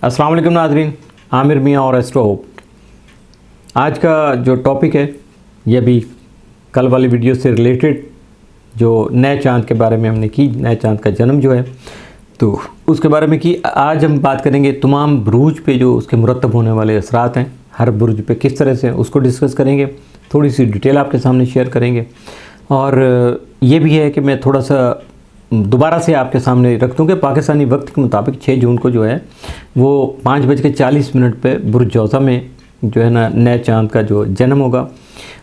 अस्सलाम वालेकुम नाज़रीन, आमिर मियाँ और एस्ट्रो होप। आज का जो टॉपिक है ये भी कल वाली वीडियो से रिलेटेड, जो नए चांद के बारे में हमने की, नए चांद का जन्म जो है तो उसके बारे में की। आज हम बात करेंगे तमाम बुरूज पे जो उसके मुरतब होने वाले असरात हैं, हर बुरुज पे किस तरह से उसको डिस्कस करेंगे, थोड़ी सी डिटेल आपके सामने शेयर करेंगे। और ये भी है कि मैं थोड़ा सा दोबारा से आपके सामने रख दूँ कि पाकिस्तानी वक्त के मुताबिक 6 जून को जो है वो 5:40 पे बुर्ज जौज़ा में जो है ना नए चांद का जो जन्म होगा।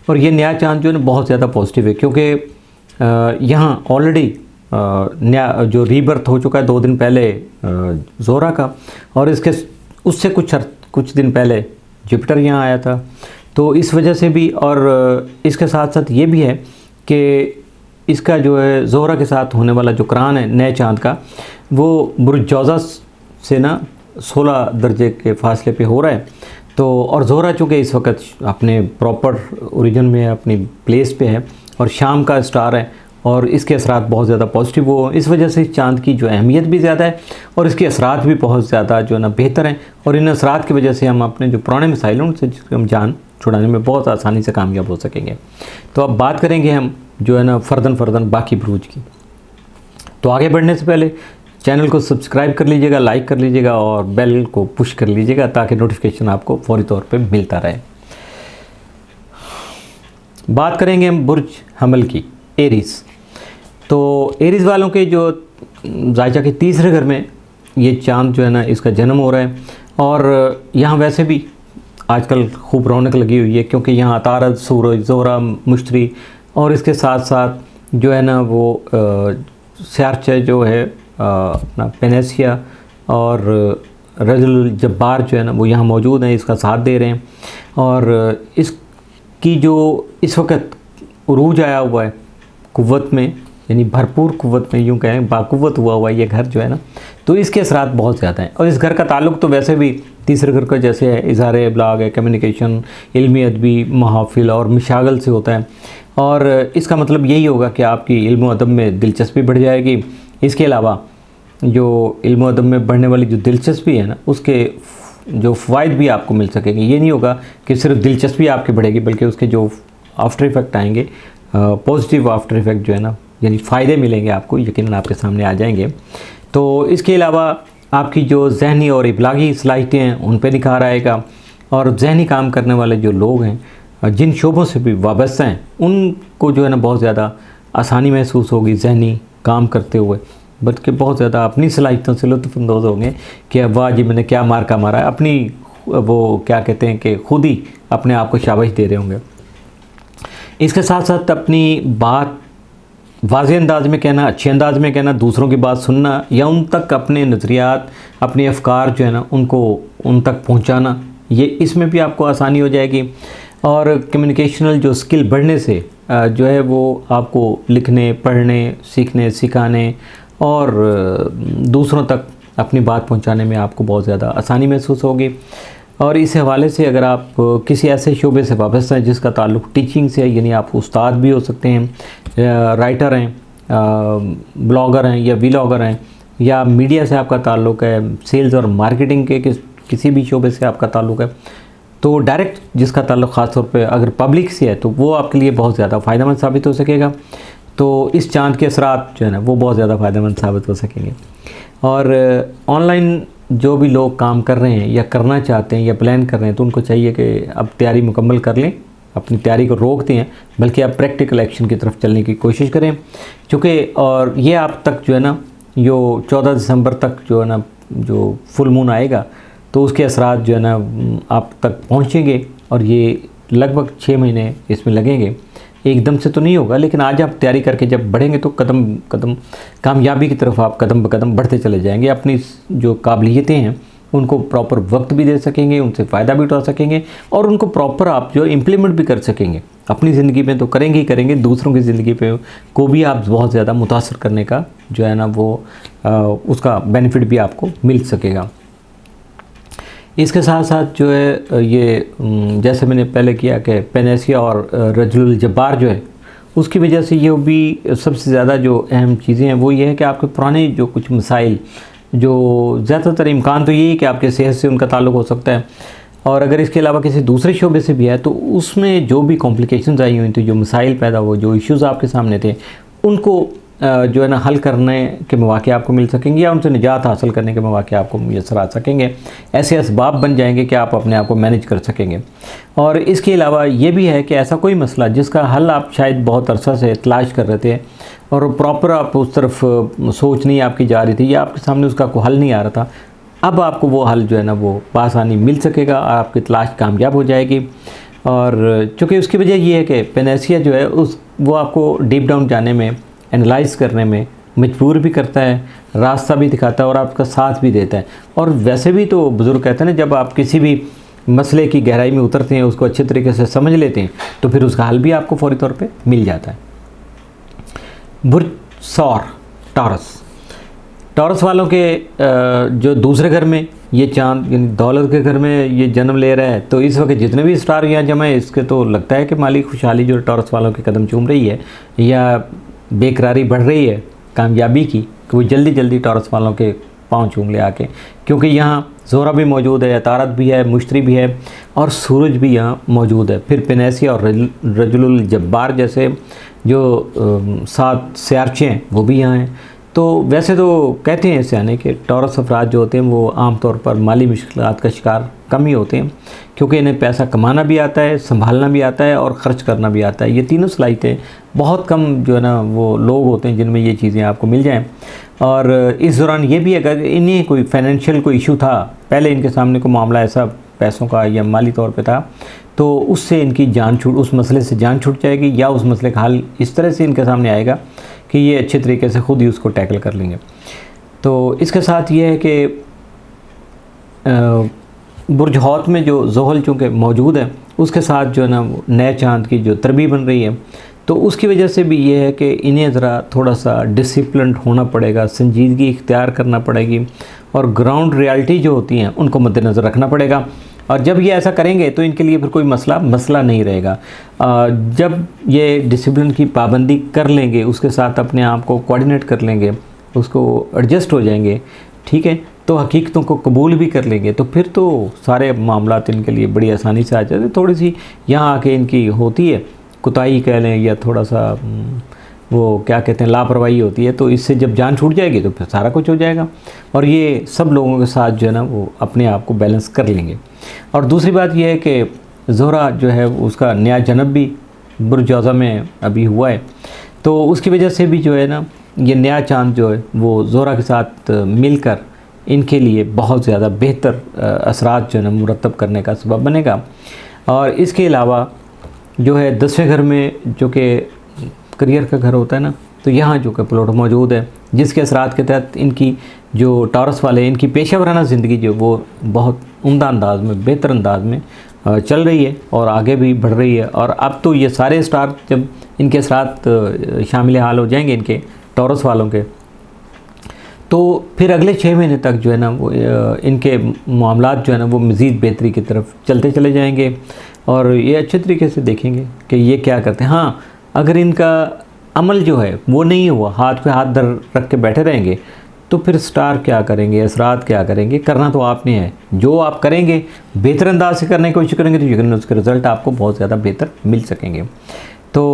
और ये नया चांद जो है ना बहुत ज़्यादा पॉजिटिव है, क्योंकि यहाँ ऑलरेडी नया जो रीबर्थ हो चुका है 2 दिन पहले ज़ोहरा का, और इसके उससे कुछ दिन पहले जुपिटर यहाँ आया था। तो इस वजह से भी, और इसके साथ साथ ये भी है कि इसका जो है ज़ोहरा के साथ होने वाला जो करान है नए चांद का, वो बुर्ज जौज़ा से ना 16 दर्जे के फासले पे हो रहा है। तो और ज़ोहरा चूँकि इस वक्त अपने प्रॉपर ओरिजिन में है, अपनी प्लेस पे है और शाम का स्टार है, और इसके असरात बहुत ज़्यादा पॉजिटिव हो, इस वजह से इस चांद की जो अहमियत भी ज़्यादा है और इसके असरात भी बहुत ज़्यादा जो है ना बेहतर हैं। और इन असरात की वजह से हम अपने जो पुराने मसाइल हैं उनसे हम जान छुड़ाने में बहुत आसानी से कामयाब हो सकेंगे। तो अब बात करेंगे हम जो है ना फ़र्दन बाकी बुरूज की। तो आगे बढ़ने से पहले चैनल को सब्सक्राइब कर लीजिएगा, लाइक कर लीजिएगा और बेल को पुश कर लीजिएगा ताकि नोटिफिकेशन आपको फौरी तौर पे मिलता रहे। बात करेंगे हम बुर्ज हमल की, एरीज़। तो एरीज़ वालों के जो ज़ायचा के तीसरे घर में ये चांद जो है ना इसका जन्म हो रहा है। और यहाँ वैसे भी आजकल खूब रौनक लगी हुई है, क्योंकि यहाँ तारद, सूरज, ज़ोहरा, मुश्तरी और इसके साथ साथ जो है ना वो स्यारच जो है अपना पेनेसिया और रजुल जब्बार जो है ना वो यहाँ मौजूद हैं, इसका साथ दे रहे हैं। और इसकी जो इस वक्त उरूज आया हुआ है कुव्वत में, यानी भरपूर कुव्वत में, यूँ कहें बाकुव्वत हुआ ये घर जो है ना, तो इसके असरात बहुत ज़्यादा हैं। और इस घर का ताल्लुक़ तो वैसे भी तीसरे घर का जैसे है, इज़हार इब्लाग है, कम्युनिकेशन, इल्मी अदबी महाफिल और मशागल से होता है। और इसका मतलब यही होगा कि आपकी इल्म अदब में दिलचस्पी बढ़ जाएगी। इसके अलावा जो इल्म अदब में बढ़ने वाली जो दिलचस्पी है ना, उसके जो फ़वाइद भी आपको मिल सकेंगे। ये नहीं होगा कि सिर्फ दिलचस्पी आपकी बढ़ेगी, बल्कि उसके जो आफ्टर इफ़ेक्ट आएंगे, पॉजिटिव आफ्टर इफ़ेक्ट जो है ना, यानी फ़ायदे मिलेंगे आपको, यकीनन आपके सामने आ जाएंगे। तो इसके अलावा आपकी जो जहनी और इब्लागी सलाहियतें हैं उन पर निखार आएगा। और जहनी काम करने वाले जो लोग हैं, जिन शोबों से भी वाबस्ता हैं, उनको जो है ना बहुत ज़्यादा आसानी महसूस होगी जहनी काम करते हुए, बल्कि बहुत ज़्यादा अपनी सलाहियतों से लुत्फ़अंदोज़ होंगे कि वाह जी मैंने क्या मार्का मारा है, अपनी वो क्या कहते हैं कि खुद ही अपने आप को शाबाश दे रहे होंगे। इसके साथ साथ अपनी बात वाज़े अंदाज में कहना, अच्छे अंदाज में कहना, दूसरों की बात सुनना या उन तक अपने नज़रियात, अपने अफ़कार जो है ना उनको उन तक पहुँचाना, ये इसमें भी आपको आसानी हो जाएगी। और कम्युनिकेशनल जो स्किल बढ़ने से जो है वो आपको लिखने, पढ़ने, सीखने, सिखाने और दूसरों तक अपनी बात पहुंचाने में आपको बहुत ज़्यादा आसानी महसूस होगी। और इस हवाले से अगर आप किसी ऐसे शोबे से वाबस्ता हैं जिसका ताल्लुक़ टीचिंग से है, यानी आप उस्ताद भी हो सकते हैं, राइटर हैं, ब्लॉगर हैं या व्लॉगर हैं, या मीडिया से आपका ताल्लुक़ है, सेल्स और मार्केटिंग के किसी भी शोबे से आपका ताल्लुक़ है, तो डायरेक्ट जिसका ताल्लुक़ ख़ास तौर पे अगर पब्लिक से है तो वो आपके लिए बहुत ज़्यादा फ़ायदेमंद साबित हो सकेगा। तो इस चांद के असरात जो है ना वो बहुत ज़्यादा फ़ायदेमंद साबित हो सकेंगे। और ऑनलाइन जो भी लोग काम कर रहे हैं या करना चाहते हैं या प्लान कर रहे हैं, तो उनको चाहिए कि अब तैयारी मुकम्मल कर लें, अपनी तैयारी को रोक दें, बल्कि आप प्रैक्टिकल एक्शन की तरफ चलने की कोशिश करें। चूँकि और ये आप तक जो है ना, जो 14 दिसंबर तक जो है ना जो फुल मून आएगा, तो उसके असरात जो है ना आप तक पहुँचेंगे। और ये लगभग 6 महीने इसमें लगेंगे, एकदम से तो नहीं होगा, लेकिन आज आप तैयारी करके जब बढ़ेंगे तो कदम कदम कामयाबी की तरफ आप कदम ब कदम बढ़ते चले जाएंगे। अपनी जो काबिलियतें हैं उनको प्रॉपर वक्त भी दे सकेंगे, उनसे फ़ायदा भी उठा सकेंगे और उनको प्रॉपर आप जो इम्प्लीमेंट भी कर सकेंगे अपनी ज़िंदगी में। तो करेंगे ही करेंगे, दूसरों की ज़िंदगी पे को भी आप बहुत ज़्यादा मुतासर करने का जो है ना वो उसका बेनिफिट भी आपको मिल सकेगा। इसके साथ साथ जो है ये जैसे मैंने पहले किया कि पेनेसिया और रजुल जब्बार जो है उसकी वजह से ये भी सबसे ज़्यादा जो अहम चीज़ें हैं वो ये है कि आपके पुराने जो कुछ मसाइल जो ज़्यादातर इम्कान तो यही कि आपके सेहत से उनका ताल्लुक़ हो सकता है, और अगर इसके अलावा किसी दूसरे शोबे से भी है तो उसमें जो भी कॉम्प्लिकेशंस आई हुई थी, जो मसाइल पैदा हुए, जो इश्यूज़ आपके सामने थे, उनको जो है ना हल करने के मौके आपको मिल सकेंगे, या उनसे निजात हासिल करने के मौके आपको मुयस्सर आ सकेंगे। ऐसे असबाब बन जाएंगे कि आप अपने आप को मैनेज कर सकेंगे। और इसके अलावा ये भी है कि ऐसा कोई मसला जिसका हल आप शायद बहुत अरसा से तलाश कर रहे थे और प्रॉपर आप उस तरफ सोच नहीं आपकी जा रही थी, या आपके सामने उसका कोई हल नहीं आ रहा था, अब आपको वो हल जो है ना वो बआसानी मिल सकेगा, आपकी तलाश कामयाब हो जाएगी। और चूँकि उसकी वजह ये है कि पेनेसिया जो है वो आपको डीप डाउन जाने में, एनालाइज करने में मजबूर भी करता है, रास्ता भी दिखाता है और आपका साथ भी देता है। और वैसे भी तो बुज़ुर्ग कहते हैं ना, जब आप किसी भी मसले की गहराई में उतरते हैं, उसको अच्छे तरीके से समझ लेते हैं, तो फिर उसका हल भी आपको फ़ौरी तौर पे मिल जाता है। बुर्ज सौर, टॉरस वालों के जो दूसरे घर में ये चाँद यानी दौलत के घर में ये जन्म ले रहा है, तो इस वक्त जितने भी स्टार यहाँ जमा है, इसके तो लगता है कि माली खुशहाली जो टॉरस वालों के कदम चूम रही है, या बेकरारी बढ़ रही है कामयाबी की, कि वो जल्दी जल्दी टॉरस वालों के पाँव चूम ले आके, क्योंकि यहाँ ज़ोहरा भी मौजूद है, तारत भी है, मुश्तरी भी है और सूरज भी यहाँ मौजूद है। फिर पेनेसिया और रजुल जब्बार जैसे जो 7 सियारचे हैं वो भी यहाँ हैं। तो वैसे तो कहते हैं सियाने कि टॉरस अफराद जो होते हैं वो आमतौर पर माली मुश्किलात का शिकार कम ही होते हैं, क्योंकि इन्हें पैसा कमाना भी आता है, संभालना भी आता है और ख़र्च करना भी आता है। ये तीनों सलाहियतें बहुत कम जो है ना वो लोग होते हैं जिनमें ये चीज़ें आपको मिल जाएं। और इस दौरान ये भी अगर इन्हें कोई फाइनेंशियल कोई इशू था, पहले इनके सामने कोई मामला ऐसा पैसों का या माली तौर पे था, तो उससे इनकी जान छूट, उस मसले से जान छूट जाएगी, या उस मसले का हल इस तरह से इनके सामने आएगा कि ये अच्छे तरीके से ख़ुद ही उसको टैकल कर लेंगे। तो इसके साथ ये है कि बुर्ज हौत में जो ज़ोहल चूँकि मौजूद है, उसके साथ जो है ना नए चाँद की जो तरबी बन रही है, तो उसकी वजह से भी ये है कि इन्हें ज़रा थोड़ा सा डिसिप्लिन होना पड़ेगा, संजीदगी इख्तियार करना पड़ेगी, और ग्राउंड रियलिटी जो होती हैं उनको मद्देनज़र रखना पड़ेगा। और जब ये ऐसा करेंगे तो इनके लिए फिर कोई मसला नहीं रहेगा। जब ये डिसिप्लिन की पाबंदी कर लेंगे, उसके साथ अपने आप को कोऑर्डिनेट कर लेंगे, उसको एडजस्ट हो जाएंगे, ठीक है, तो हकीकतों को कबूल भी कर लेंगे, तो फिर तो सारे मामलात इनके लिए बड़ी आसानी से आ जाते हैं। थोड़ी सी यहाँ आके इनकी होती है कुताही कह लें, या थोड़ा सा वो क्या कहते हैं लापरवाही होती है, तो इससे जब जान छूट जाएगी तो फिर सारा कुछ हो जाएगा। और ये सब लोगों के साथ जो है ना वो अपने आप को बैलेंस कर लेंगे। और दूसरी बात यह है कि ज़ोहरा जो है उसका नया जन्म भी बुर्ज औज़ा में अभी हुआ है, तो उसकी वजह से भी जो है ना ये नया चाँद जो है वो ज़ोहरा के साथ मिलकर इनके लिए बहुत ज़्यादा बेहतर असरात जो है ना मुरतब करने का सबब बनेगा। और इसके अलावा जो है 10वें घर में, जो कि करियर का घर होता है ना, तो यहाँ जो कि प्लूटो मौजूद है, जिसके असरात के तहत इनकी जो टॉरस वाले इनकी पेशा वराना ज़िंदगी जो वो बहुत उम्दा अंदाज में, बेहतर अंदाज में चल रही है और आगे भी बढ़ रही है। और अब तो ये सारे स्टार जब इनके साथ शामिल हाल हो जाएंगे इनके टॉरस वालों के, तो फिर अगले 6 महीने तक जो है ना वो इनके मामलात जो है ना वो मज़ीद बेहतरी की तरफ चलते चले जाएंगे, और ये अच्छे तरीके से देखेंगे कि ये क्या करते हैं। हाँ, अगर इनका अमल जो है वो नहीं हुआ, हाथ पे हाथ धर रख के बैठे रहेंगे, तो फिर स्टार क्या करेंगे, असरात क्या करेंगे, करना तो आपने है। जो आप करेंगे बेहतर अंदाज से करने की कोशिश करेंगे, तो यकीनन उसके रिज़ल्ट आपको बहुत ज़्यादा बेहतर मिल सकेंगे। तो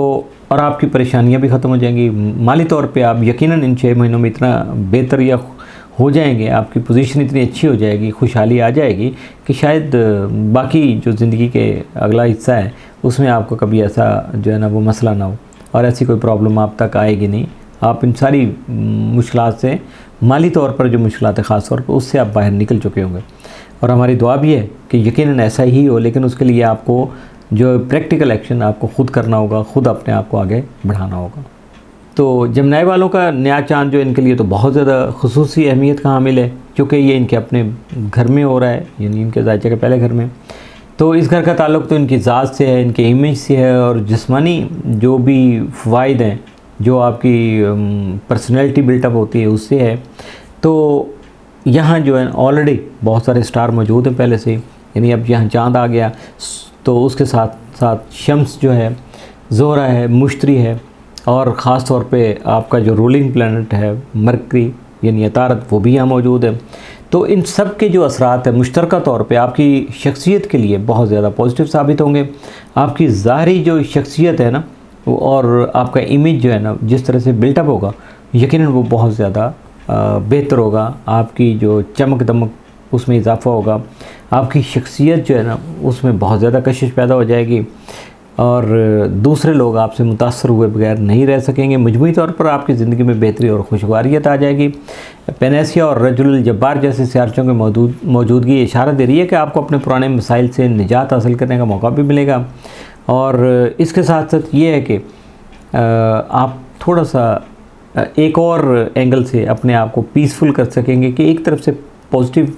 और आपकी परेशानियां भी ख़त्म हो जाएंगी। माली तौर पे आप यकीनन इन 6 महीनों में इतना बेहतर या हो जाएंगे, आपकी पोजीशन इतनी अच्छी हो जाएगी, खुशहाली आ जाएगी कि शायद बाकी जो ज़िंदगी के अगला हिस्सा है उसमें आपको कभी ऐसा जो है ना वो मसला ना हो, और ऐसी कोई प्रॉब्लम आप तक आएगी नहीं। आप इन सारी मुश्किलात से, माली तौर पर जो मुश्किलात है ख़ास तौर पर, उससे आप बाहर निकल चुके होंगे। और हमारी दुआ भी है कि यकीनन ऐसा ही हो, लेकिन उसके लिए आपको जो प्रैक्टिकल एक्शन आपको ख़ुद करना होगा, ख़ुद अपने आप को आगे बढ़ाना होगा। तो जमनाई वालों का नया चाँद जो इनके लिए तो बहुत ज़्यादा खुसूसी अहमियत का हामिल है, क्योंकि ये इनके अपने घर में हो रहा है, यानी इनके ज़ायचे के पहले घर में। तो इस घर का ताल्लुक़ तो इनकी ज़ात से है, इनके इमेज से है, और जिस्मानी जो भी फ़वाइद हैं, जो आपकी पर्सनैलिटी बिल्टअप होती है उससे है। तो यहाँ जो है ऑलरेडी बहुत सारे स्टार मौजूद हैं पहले से, यानी अब यहाँ चाँद आ गया, तो उसके साथ साथ शम्स जो है, ज़ोहरा है, मुश्तरी है, और ख़ास तौर पे आपका जो रूलिंग प्लैनेट है मरकरी, यानी अतारत वो भी यहाँ मौजूद है। तो इन सब के जो असरात है मुश्तरका तौर पे आपकी शख्सियत के लिए बहुत ज़्यादा पॉजिटिव साबित होंगे। आपकी ज़ाहरी जो शख्सियत है ना और आपका इमेज जो है ना जिस तरह से बिल्टअप होगा, यकीनन वो बहुत ज़्यादा बेहतर होगा। आपकी जो चमक दमक उसमें इजाफ़ा होगा, आपकी शख्सियत जो है ना उसमें बहुत ज़्यादा कशिश पैदा हो जाएगी और दूसरे लोग आपसे मुतासर हुए बगैर नहीं रह सकेंगे। मजमूई तौर पर आपकी ज़िंदगी में बेहतरी और खुशगवारियत आ जाएगी। पेनेसिया और रजुल जब्बार जैसे सियारचों की मौजूदगी इशारा दे रही है कि आपको अपने पुराने मसाइल से निजात हासिल करने का मौका भी मिलेगा। और इसके साथ साथ ये है कि आप थोड़ा सा एक और एंगल से अपने आप को पीसफुल कर सकेंगे कि एक तरफ से पॉजिटिव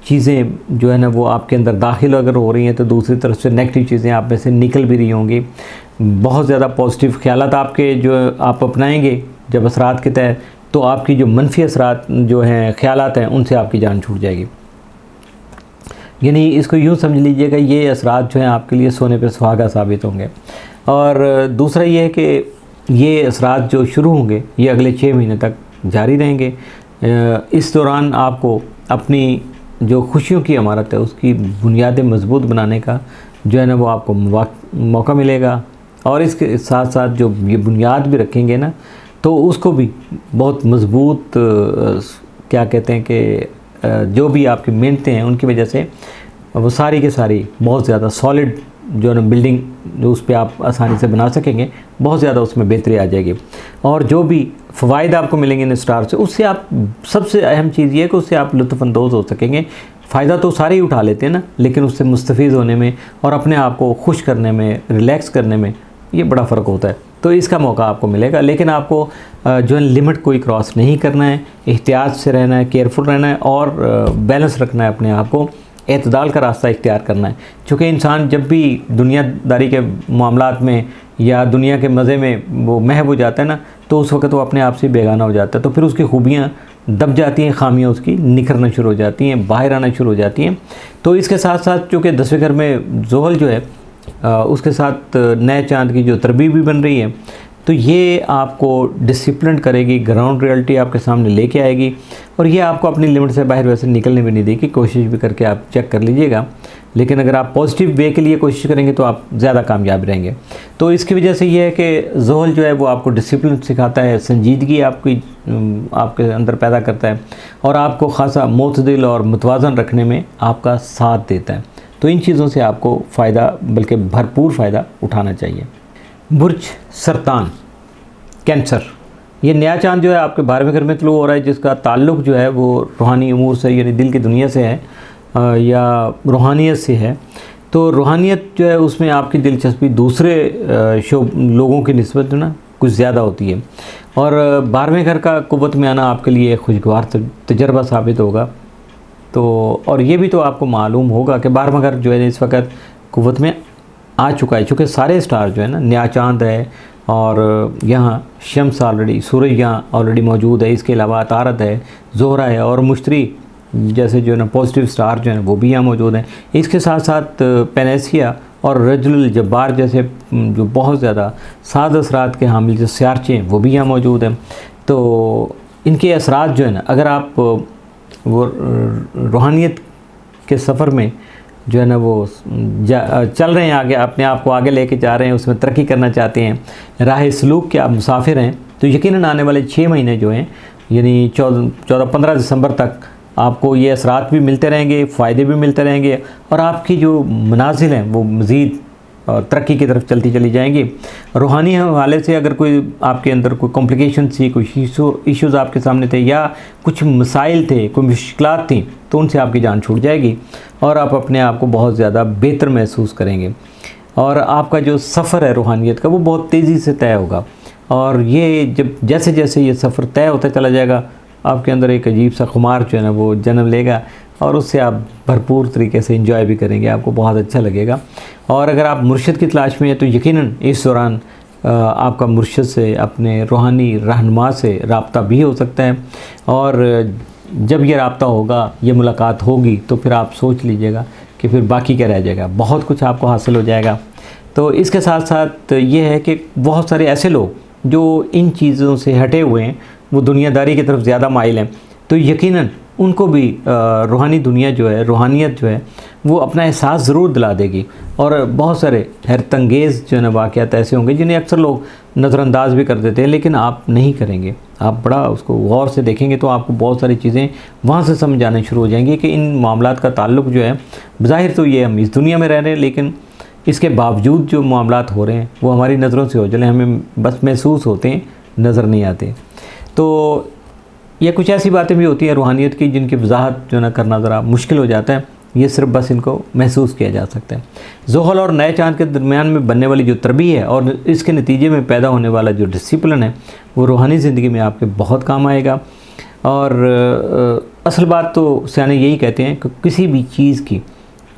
चीज़ें जो है ना वो आपके अंदर दाखिल अगर हो रही हैं तो दूसरी तरफ से नेगेटिव चीज़ें आप में से निकल भी रही होंगी। बहुत ज़्यादा पॉजिटिव ख्यालात आपके जो आप अपनाएंगे जब असरात के तहत, तो आपकी जो मनफी असरात जो हैं ख्यालात हैं उनसे आपकी जान छूट जाएगी। यानी इसको यूँ समझ लीजिएगा ये असरात जो हैं आपके लिए सोने पे सुहागा साबित होंगे। और दूसरा ये है कि ये असरात जो शुरू होंगे ये अगले 6 महीने तक जारी रहेंगे। इस दौरान आपको अपनी जो खुशियों की इमारत है उसकी बुनियादें मजबूत बनाने का जो है ना वो आपको मौका मिलेगा। और इसके साथ साथ जो ये बुनियाद भी रखेंगे ना तो उसको भी बहुत मजबूत क्या कहते हैं कि जो भी आपकी मेहनतें हैं उनकी वजह से वो सारी के सारी बहुत ज़्यादा सॉलिड जो है ना बिल्डिंग जो उस पर आप आसानी से बना सकेंगे, बहुत ज़्यादा उसमें बेहतरी आ जाएगी। और जो भी फ़वाइद आपको मिलेंगे इन स्टार से उससे आप सबसे अहम चीज़ ये है कि उससे आप लुत्फ़अंदोज़ हो सकेंगे। फ़ायदा तो सारे ही उठा लेते हैं ना, लेकिन उससे मुस्तफ़ीज़ होने में और अपने आप को खुश करने में, रिलैक्स करने में ये बड़ा फ़र्क होता है। तो इसका मौका आपको मिलेगा, लेकिन आपको जो है लिमिट कोई क्रॉस नहीं करना है, एहतियात से रहना है, केयरफुल रहना है और बैलेंस रखना है अपने आप को, एतदाल का रास्ता इख्तियार करना है। चूँकि इंसान जब भी दुनियादारी के मामलात में या दुनिया के मज़े में वो महव हो जाता है ना तो उस वक़्त वो अपने आप से बेगाना हो जाता है। तो फिर उसकी खूबियाँ दब जाती हैं, खामियाँ उसकी निखरना शुरू हो जाती हैं, बाहर आना शुरू हो जाती हैं। तो इसके साथ साथ चूँकि 10वें घर में ज़ोहल जो है उसके साथ नए चाँद की जो तरबीब भी बन रही है तो ये आपको डिसिप्लिन करेगी, ग्राउंड रियलिटी आपके सामने लेके आएगी और ये आपको अपनी लिमिट से बाहर वैसे निकलने भी नहीं देगी। कोशिश भी करके आप चेक कर लीजिएगा, लेकिन अगर आप पॉजिटिव वे के लिए कोशिश करेंगे तो आप ज़्यादा कामयाब रहेंगे। तो इसकी वजह से ये है कि ज़ोहल जो है वो आपको डिसिप्लिन सिखाता है, संजीदगी आपके अंदर पैदा करता है और आपको ख़ासा मोतदिल और मुतवाज़न रखने में आपका साथ देता है। तो इन चीज़ों से आपको फ़ायदा, बल्कि भरपूर फ़ायदा उठाना चाहिए। बुर्ज सरतान कैंसर, ये नया चांद जो है आपके 12वें घर में तलू हो रहा है, जिसका ताल्लुक़ जो है वो रूहानी उमूर से यानी दिल की दुनिया से है या रूहानियत से है। तो रूहानियत जो है उसमें आपकी दिलचस्पी दूसरे लोगों की निस्बत जो ना कुछ ज़्यादा होती है और 12वें घर का क़ुव्वत में आना आपके लिए खुशगवार तजर्बा साबित होगा। तो और ये भी तो आपको मालूम होगा कि 12वां घर जो है इस वक्त क़ुव्वत में आ चुका है, चूँकि सारे स्टार जो है ना, नया चांद है और यहाँ शम्स ऑलरेडी, सूरज यहाँ ऑलरेडी मौजूद है, इसके अलावा अतारत है, ज़ोहरा है और मुश्तरी जैसे जो है ना पॉजिटिव स्टार जो है वो भी यहाँ मौजूद हैं। इसके साथ साथ पेनेसिया और रजुल जब्बार जैसे जो बहुत ज़्यादा साद असरात के हामिल जो सियारचे हैं वो भी यहाँ मौजूद हैं। तो इनके असरात जो है ना, अगर आप वो रूहानियत के सफ़र में जो है ना वो चल रहे हैं, आगे अपने आप को आगे लेके जा रहे हैं, उसमें तरक्की करना चाहते हैं, राह सलूक के आप मुसाफिर हैं, तो यकीनन आने वाले 6 महीने जो हैं यानी 14-15 दिसंबर तक आपको ये असरात भी मिलते रहेंगे, फ़ायदे भी मिलते रहेंगे और आपकी जो मनाजिल हैं वो मज़ीद तरक्की की तरफ चलती चली जाएंगी। रूहानी हवाले से अगर कोई आपके अंदर कोई कॉम्प्लिकेशन थी, कोई इश्यूज़ आपके सामने थे या कुछ मसाइल थे, कोई मुश्किलात थी, तो उनसे आपकी जान छूट जाएगी और आप अपने आप को बहुत ज़्यादा बेहतर महसूस करेंगे और आपका जो सफ़र है रूहानियत का वो बहुत तेज़ी से तय होगा। और ये जब जैसे जैसे ये सफ़र तय होता चला जाएगा, आपके अंदर एक अजीब सा खुमार जो है ना वो जन्म लेगा और उससे आप भरपूर तरीके से एंजॉय भी करेंगे, आपको बहुत अच्छा लगेगा। और अगर आप मुर्शिद की तलाश में हैं तो यकीनन इस दौरान आपका मुर्शिद से, अपने रूहानी रहनुमा से रब्ता भी हो सकता है और जब ये रब्ता होगा, ये मुलाकात होगी, तो फिर आप सोच लीजिएगा कि फिर बाकी क्या रह जाएगा, बहुत कुछ आपको हासिल हो जाएगा। तो इसके साथ साथ ये है कि बहुत सारे ऐसे लोग जो इन चीज़ों से हटे हुए हैं वो दुनियादारी की तरफ ज़्यादा माइल हैं, तो यकीनन उनको भी रूहानी दुनिया जो है, रूहानियत जो है वो अपना एहसास ज़रूर दिला देगी। और बहुत सारे हैरतंगेज़ जो है ना वाक़यात ऐसे होंगे जिन्हें अक्सर लोग नज़रअंदाज भी कर देते हैं, लेकिन आप नहीं करेंगे। आप बड़ा उसको गौर से देखेंगे तो आपको बहुत सारी चीज़ें वहाँ से समझ आने शुरू हो जाएंगी कि इन मामलात का ताल्लुक़ जो है, ज़ाहिर तो ये हम इस दुनिया में रह रहे हैं, लेकिन इसके बावजूद जो मामलात हो रहे हैं वो हमारी नज़रों से हो चले, हमें बस महसूस होते हैं, नज़र नहीं आते। तो ये कुछ ऐसी बातें भी होती हैं रूहानियत की जिनकी वजाहत जो ना करना ज़रा मुश्किल हो जाता है, ये सिर्फ बस इनको महसूस किया जा सकता है। ज़ुहल और नए चाँद के दरमियान में बनने वाली जो तरबी है और इसके नतीजे में पैदा होने वाला जो डिसिप्लिन है वो रूहानी ज़िंदगी में आपके बहुत काम आएगा। और असल बात तो सियाने यही कहते हैं कि किसी भी चीज़ की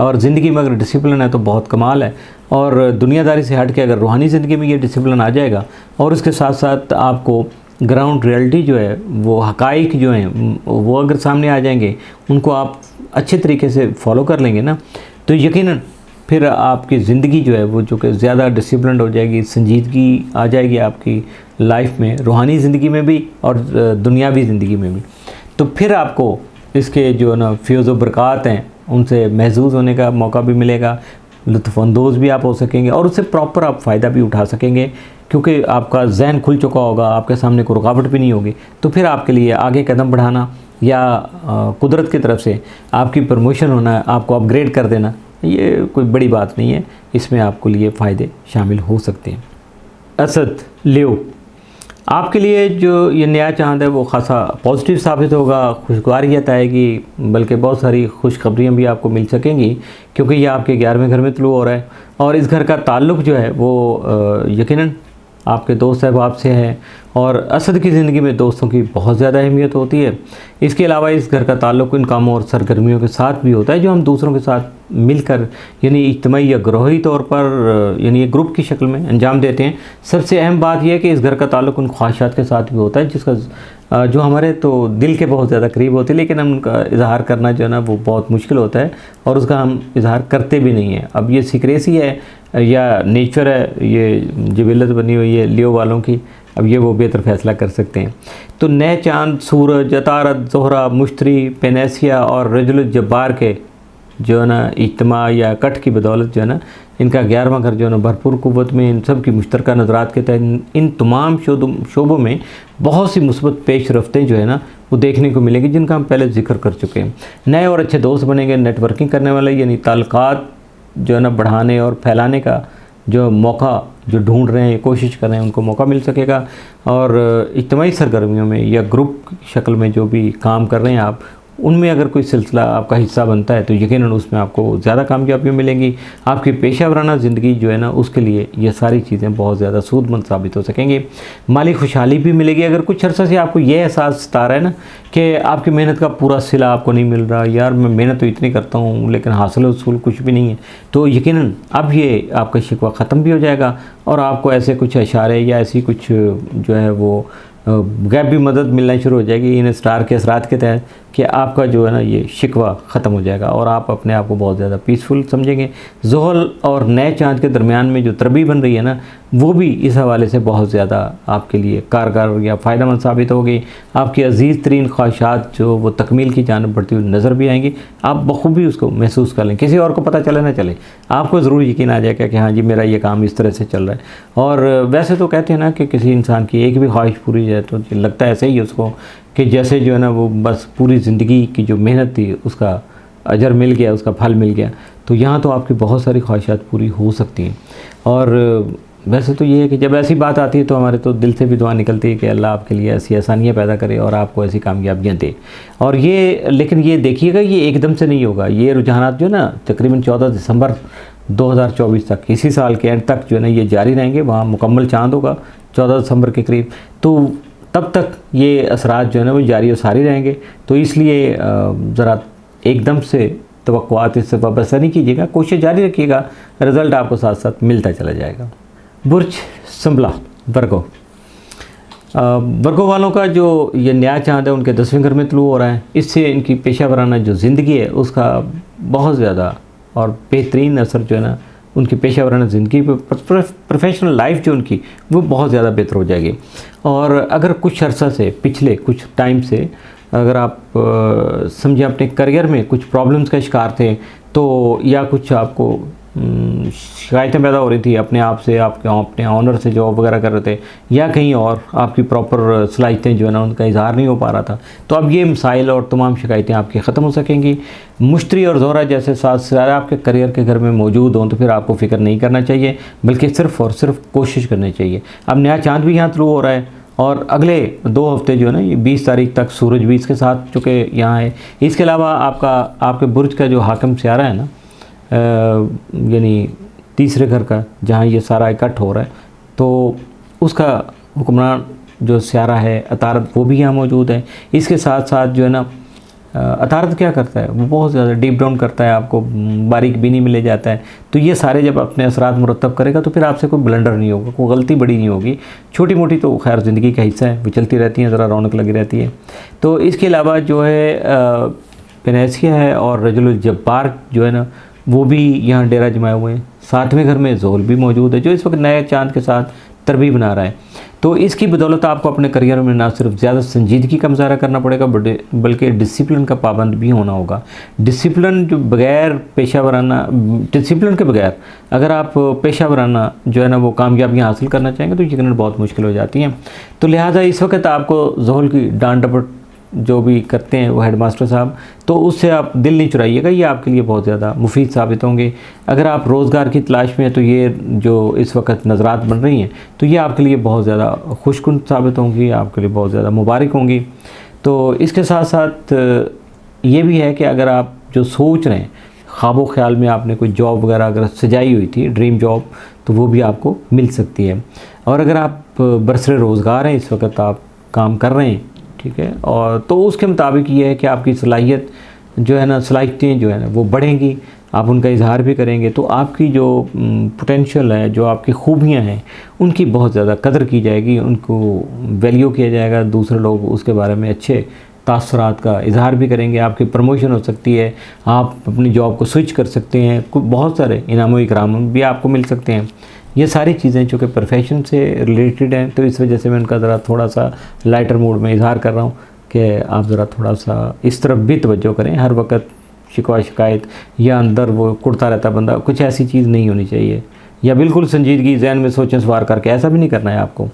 और ज़िंदगी में अगर डिसिप्लिन है तो बहुत कमाल है, और दुनियादारी से हट के अगर रूहानी ज़िंदगी में ये डिसिप्लिन आ जाएगा और उसके साथ साथ आपको ग्राउंड रियलिटी जो है, वो हक़ाइक़ जो हैं वो अगर सामने आ जाएंगे, उनको आप अच्छे तरीके से फॉलो कर लेंगे ना, तो यकीनन फिर आपकी ज़िंदगी जो है वो जो कि ज़्यादा डिसिप्लिन हो जाएगी, संजीदगी आ जाएगी आपकी लाइफ में, रूहानी ज़िंदगी में भी और दुनियावी ज़िंदगी में भी। तो फिर आपको इसके जो ना फ़ैज़ व बरक़ात हैं उनसे महज़ूज़ होने का मौका भी मिलेगा, लुत्फ़अंदोज़ भी आप हो सकेंगे और उससे प्रॉपर आप फ़ायदा भी उठा सकेंगे, क्योंकि आपका जहन खुल चुका होगा, आपके सामने कोई रुकावट भी नहीं होगी। तो फिर आपके लिए आगे कदम बढ़ाना या कुदरत की तरफ से आपकी प्रमोशन होना, आपको अपग्रेड कर देना, ये कोई बड़ी बात नहीं है, इसमें आपको लिए फ़ायदे शामिल हो सकते हैं। असद लियो, आपके लिए जो ये नया चाँद है वो ख़ासा पॉजिटिव साबित होगा, खुशगवारियत आएगी, बल्कि बहुत सारी खुशखबरियाँ भी आपको मिल सकेंगी, क्योंकि ये आपके 11वें घर में तुलू हो रहा है और इस घर का ताल्लुक़ जो है वो यकीनन आपके दोस्त अहबाब से है। और असद की ज़िंदगी में दोस्तों की बहुत ज़्यादा अहमियत होती है। इसके अलावा इस घर का ताल्लुक़ इन कामों और सरगर्मियों के साथ भी होता है जो हम दूसरों के साथ मिलकर यानी इज्तिमाई या ग्रोही तौर पर यानी एक ग्रुप की शक्ल में अंजाम देते हैं। सबसे अहम बात यह है कि इस घर का ताल्लुक़ उन ख्वाहिशात के साथ भी होता है जिसका जो हमारे तो दिल के बहुत ज़्यादा करीब होते हैं, लेकिन हम उनका इजहार करना जो है ना वो बहुत मुश्किल होता है और उसका हम इजहार करते भी नहीं हैं। अब ये सीक्रेसी है या नेचर है, ये जिबिलत बनी हुई है लियो वालों की, अब ये वो बेहतर फ़ैसला कर सकते हैं। तो नए चाँद, सूरज, अतारत, ज़ोहरा, मुश्तरी, पेनेसिया और रजुल जब्बार के जो है ना इज्तिमा या कट की बदौलत जो है ना इनका 11वां घर जो है ना भरपूर क़ुव्वत में इन सब की मुश्तरका नज़रात के तहत इन तमाम शोबों में बहुत सी मुस्बत पेश रफ्तें जो है ना वो देखने को मिलेंगी, जिनका हम पहले जिक्र कर चुके हैं। नए और अच्छे दोस्त बनेंगे, नेटवर्किंग करने वाले यानी ताल्लुकात जो है ना बढ़ाने और फैलाने का जो मौका जो ढूंढ रहे हैं, कोशिश कर रहे हैं, उनको मौका मिल सकेगा। और इज्तिमाई सरगर्मियों में या ग्रुप की शक्ल में जो भी काम कर रहे हैं आप, उनमें अगर कोई सिलसिला आपका हिस्सा बनता है तो यकीनन उसमें आपको ज़्यादा कामयाबियाँ मिलेंगी। आपकी पेशा वराना ज़िंदगी जो है ना उसके लिए ये सारी चीज़ें बहुत ज़्यादा सूदमंद साबित हो सकेंगी। माली खुशहाली भी मिलेगी। अगर कुछ अर्सा से आपको ये एहसास सता रहा है ना कि आपकी मेहनत का पूरा सिला आपको नहीं मिल रहा, यार मैं मेहनत तो इतनी करता हूँ लेकिन हासिल वसूल कुछ भी नहीं है, तो यकीनन अब ये आपका शिकवा ख़त्म भी हो जाएगा और आपको ऐसे कुछ इशारे या ऐसी कुछ जो है वो गैप भी मदद मिलना शुरू हो जाएगी इन स्टार के असरात के तहत कि आपका जो है ना ये शिकवा ख़त्म हो जाएगा और आप अपने आप को बहुत ज़्यादा पीसफुल समझेंगे। ज़ुहल और नए चाँद के दरमियान में जो तरबी बन रही है ना वो भी इस हवाले से बहुत ज़्यादा आपके लिए कारगर या फ़ायदेमंद साबित होगी। आपकी अजीज़ तरीन ख्वाहिशात जो वो तकमील की जानब बढ़ती हुई नज़र भी आएंगी, आप बखूबी उसको महसूस कर लें, किसी और को पता चले ना चले, आपको ज़रूर यकीन आ जाएगा कि हाँ जी मेरा ये काम इस तरह से चल रहा है। और वैसे तो कहते हैं ना कि किसी इंसान की एक भी ख्वाहिश पूरी जाए तो लगता है ऐसे ही उसको कि जैसे जो है ना वो बस पूरी ज़िंदगी की जो मेहनत थी उसका अजर मिल गया, उसका फल मिल गया। तो यहाँ तो आपकी बहुत सारी ख्वाहिशात पूरी हो सकती हैं। और वैसे तो ये है कि जब ऐसी बात आती है तो हमारे तो दिल से भी दुआ निकलती है कि अल्लाह आपके लिए ऐसी आसानियाँ पैदा करे और आपको ऐसी कामयाबियाँ दे। और ये लेकिन ये देखिएगा ये एकदम से नहीं होगा, ये रुझानात जो है ना तकरीबन 14 दिसंबर 2024 तक, इसी साल के एंड तक जो है ना ये जारी रहेंगे। वहाँ मुकम्मल चाँद होगा 14 दिसंबर के करीब, तो तब तक ये असरात जो है ना वो जारी और सारी रहेंगे। तो इसलिए ज़रा एकदम से तवक्कुआत इससे वाबस्ता नहीं कीजिएगा, कोशिश जारी रखिएगा, रिज़ल्ट आपको साथ साथ मिलता चला जाएगा। बुर्ज संभला वर्गो, वर्गो वालों का जो ये नया चाँद है उनके 10वें घर में तुलू हो रहा है। इससे इनकी पेशा वराना जो ज़िंदगी है उसका बहुत ज़्यादा और बेहतरीन असर जो है ना उनकी पेशा वराना ज़िंदगी, प्रोफेशनल लाइफ जो उनकी, वो बहुत ज़्यादा बेहतर हो जाएगी। और अगर कुछ अर्सा से, पिछले कुछ टाइम से अगर आप समझिए अपने करियर में कुछ प्रॉब्लम्स का शिकार थे, तो या कुछ आपको शिकायतें पैदा हो रही थी अपने आप से, आपके अपने ऑनर से जॉब वगैरह कर रहे थे, या कहीं और आपकी प्रॉपर सलाहियतें जो है ना उनका इजहार नहीं हो पा रहा था, तो अब ये मसाइल और तमाम शिकायतें आपकी ख़त्म हो सकेंगी। मुश्तरी और ज़ोहरा जैसे साथ सितारे आपके करियर के घर में मौजूद हों तो फिर आपको फ़िक्र नहीं करना चाहिए, बल्कि सिर्फ़ और सिर्फ कोशिश करनी चाहिए। अब नया चाँद भी यहाँ तुलू हो रहा है और अगले 2 हफ्ते जो है ना, ये 20 तारीख तक सूरज भी इसके साथ चुके यहाँ है। इसके अलावा आपके बुर्ज का जो हाकिम सियारा है ना, यानी तीसरे घर का, जहाँ ये सारा इकट्ठ हो रहा है, तो उसका हुक्मरान जो सियारा है अतारद, वो भी यहाँ मौजूद है। इसके साथ साथ जो है ना अतारद क्या करता है, वो बहुत ज़्यादा डीप डाउन करता है, आपको बारीक बीनी में ले जाता है। तो ये सारे जब अपने असरात मुरतब करेगा तो फिर आपसे कोई ब्लंडर नहीं होगा, कोई गलती बड़ी नहीं होगी। छोटी मोटी तो खैर ज़िंदगी का हिस्सा है, वो चलती रहती हैं, ज़रा रौनक लगी रहती है। तो इसके अलावा जो है पेनेसिया है और रजुल जब्बार जो है ना, वो भी यहाँ डेरा जमाए हुए हैं। 7वें घर में ज़ोल भी मौजूद है, जो इस वक्त नए चाँद के साथ तरबीब बना रहा है। तो इसकी बदौलत आपको अपने करियर में ना सिर्फ ज़्यादा संजीदगी का मुज़ाहरा करना पड़ेगा, बल्कि डिसिप्लिन का पाबंद भी होना होगा। डिसिप्लिन जो बगैर पेशा वराना, डिसिप्लिन के बगैर अगर आप पेशा वराना जो है ना वो कामयाबियाँ हासिल करना चाहेंगे तो यकीनन बहुत मुश्किल हो जाती हैं। तो लिहाजा इस वक्त आपको ज़ोहल की डांट डपट जो भी करते हैं वो हेडमास्टर साहब, तो उससे आप दिल नहीं चुराइएगा, ये आपके लिए बहुत ज़्यादा मुफीद साबित होंगे। अगर आप रोज़गार की तलाश में हैं तो ये जो इस वक्त नज़रात बन रही हैं तो ये आपके लिए बहुत ज़्यादा खुशकुन साबित होंगी, आपके लिए बहुत ज़्यादा मुबारक होंगी। तो इसके साथ साथ ये भी है कि अगर आप जो सोच रहे हैं, ख्वाबो ख्याल में आपने कोई जॉब वगैरह अगर सजाई हुई थी, ड्रीम जॉब, तो वो भी आपको मिल सकती है। और अगर आप बरसरे रोज़गार हैं, इस वक्त आप काम कर रहे हैं, ठीक है, और तो उसके मुताबिक ये है कि आपकी सलाहियत जो है ना, सलाहियतें जो है ना वो बढ़ेंगी, आप उनका इजहार भी करेंगे, तो आपकी जो पोटेंशियल है, जो आपकी खूबियाँ हैं, उनकी बहुत ज़्यादा कदर की जाएगी, उनको वैल्यू किया जाएगा। दूसरे लोग उसके बारे में अच्छे तासरात का इजहार भी करेंगे, आपकी प्रमोशन हो सकती है, आप अपनी जॉब को स्विच कर सकते हैं, बहुत सारे इनाम इकराम भी आपको मिल सकते हैं। ये सारी चीज़ें चूँकि प्रोफेशन से रिलेटेड हैं, तो इस वजह से मैं उनका ज़रा थोड़ा सा लाइटर मूड में इजहार कर रहा हूँ कि आप ज़रा थोड़ा सा इस तरफ भी तवज्जो करें। हर वक्त शिकवा शिकायत या अंदर वो कुड़ता रहता बंदा, कुछ ऐसी चीज़ नहीं होनी चाहिए, या बिल्कुल संजीदगी जहन में सोचें सवार करके, ऐसा भी नहीं करना है आपको,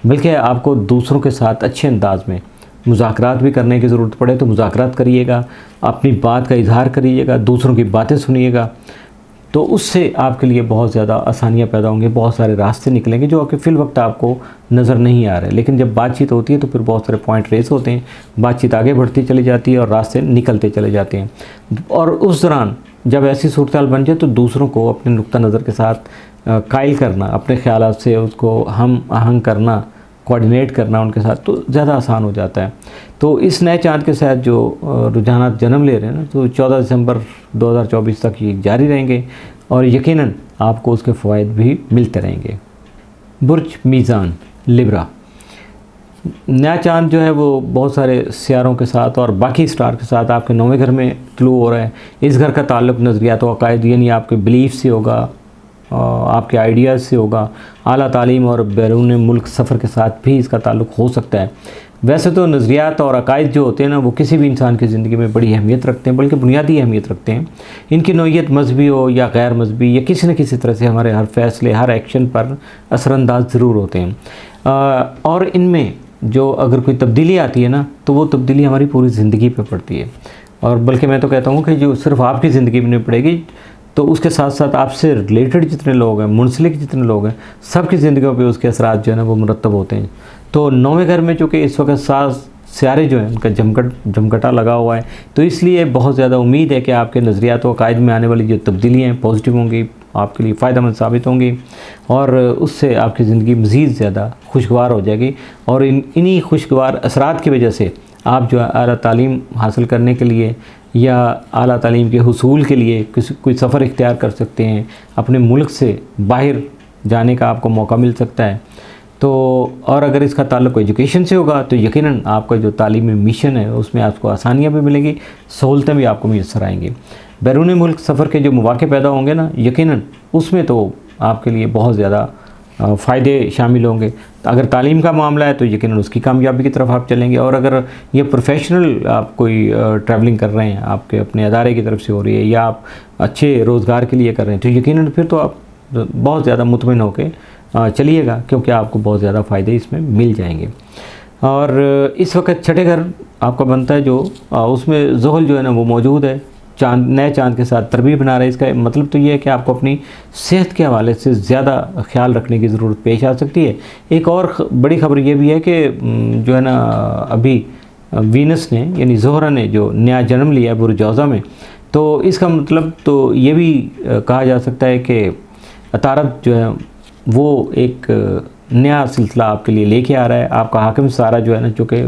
बल्कि आपको दूसरों के साथ अच्छे अंदाज में मुज़ाकरात भी करने की ज़रूरत पड़े तो मुज़ाकरात करिएगा, अपनी बात का इजहार करिएगा, दूसरों की बातें सुनिएगा, तो उससे आपके लिए बहुत ज़्यादा आसानियाँ पैदा होंगी, बहुत सारे रास्ते निकलेंगे जो आपके फ़िल वक्त आपको नज़र नहीं आ रहे। लेकिन जब बातचीत होती है तो फिर बहुत सारे पॉइंट रेस होते हैं, बातचीत आगे बढ़ती चली जाती है और रास्ते निकलते चले जाते हैं। और उस दौरान जब ऐसी सूरत हाल बन जाए तो दूसरों को अपने नुक्ता नज़र के साथ कायल करना, अपने ख़यालात से उसको हम आहंग करना, कोऑर्डिनेट करना उनके साथ, तो ज़्यादा आसान हो जाता है। तो इस नए चाँद के साथ जो रुझानात जन्म ले रहे हैं ना, तो 14 दिसंबर 2024 तक ये जारी रहेंगे और यकीनन आपको उसके फ़वाइद भी मिलते रहेंगे। बुर्ज मीज़ान लिब्रा, नया चाँद जो है वो बहुत सारे सियारों के साथ और बाकी स्टार के साथ आपके 9वें घर में तुलू हो रहा है। इस घर का ताल्लुक़ नज़रियात व अक़ायद यानी आपके बिलीफ से होगा, आपके आइडियाज़ से होगा। आला तालीम और बैरून मुल्क सफ़र के साथ भी इसका ताल्लुक़ हो सकता है। वैसे तो नज़रियात और अक़ायद जो होते हैं ना, वो किसी भी इंसान की ज़िंदगी में बड़ी अहमियत रखते हैं, बल्कि बुनियादी अहमियत रखते हैं। इनकी नौइयत मजहबी हो या गैर मजहबी, या किसी न किसी तरह से हमारे हर फैसले, हर एक्शन पर असरअंदाज ज़रूर होते हैं। और इनमें जो अगर कोई तब्दीली आती है ना, तो वो तब्दीली हमारी पूरी ज़िंदगी पे पड़ती है। और बल्कि मैं तो कहता हूँ कि जो सिर्फ आपकी ज़िंदगी में नहीं पड़ेगी, तो उसके साथ साथ आपसे रिलेटेड जितने लोग हैं, मुंसलिक जितने लोग हैं, सबकी ज़िंदगियों पे उसके असरात जो है ना वो मुरतब होते हैं। तो 9वें घर में चूँकि इस वक्त 7 सियारे जो हैं उनका जमघटा लगा हुआ है, तो इसलिए बहुत ज़्यादा उम्मीद है कि आपके नज़रियात व अक़ायद में आने वाली जो तब्दीलियाँ हैं पॉजिटिव होंगी, आपके लिए फ़ायदेमंद साबित होंगी और उससे आपकी ज़िंदगी मज़ीद ज़्यादा खुशगवार हो जाएगी। और इन्हीं खुशगवार असरात की वजह से आप जो आला तालीम हासिल करने के लिए या आला तालीम के हुसूल के लिए कोई सफ़र इख्तियार कर सकते हैं, अपने मुल्क से बाहर जाने का आपको मौका मिल सकता है। तो और अगर इसका ताल्लुक़ एजुकेशन से होगा तो यकीनन आपका जो तालीमी मिशन है उसमें आपको आसानियाँ भी मिलेंगी, सहूलतें भी आपको मैसर आएंगी। बैरून मुल्क सफ़र के जो मौके पैदा होंगे ना, यकीनन उसमें तो आपके लिए बहुत ज़्यादा फ़ायदे शामिल होंगे। अगर तालीम का मामला है तो यकीनन उसकी कामयाबी की तरफ आप चलेंगे, और अगर ये प्रोफेशनल आप कोई ट्रैवलिंग कर रहे हैं, आपके अपने अदारे की तरफ से हो रही है, या आप अच्छे रोज़गार के लिए कर रहे हैं, तो यकीनन फिर तो आप बहुत ज़्यादा मुतमिन होकर चलिएगा, क्योंकि आपको बहुत ज़्यादा फ़ायदे इसमें मिल जाएंगे। और इस वक्त छठे घर आपका बनता है जो उसमें ज़ुहल जो है ना वो मौजूद है, चांद, नए चांद के साथ तरबीब बना रहे हैं। इसका मतलब तो ये है कि आपको अपनी सेहत के हवाले से ज़्यादा ख्याल रखने की ज़रूरत पेश आ सकती है। एक और बड़ी खबर ये भी है कि जो है ना अभी वीनस ने यानी ज़ोहरा ने जो नया जन्म लिया है बुर्ज औज़ा में, तो इसका मतलब तो ये भी कहा जा सकता है कि अतारद जो है वो एक नया सिलसिला आपके लिए लेके आ रहा है। आपका हाकिम सारा जो है ना, चूँकि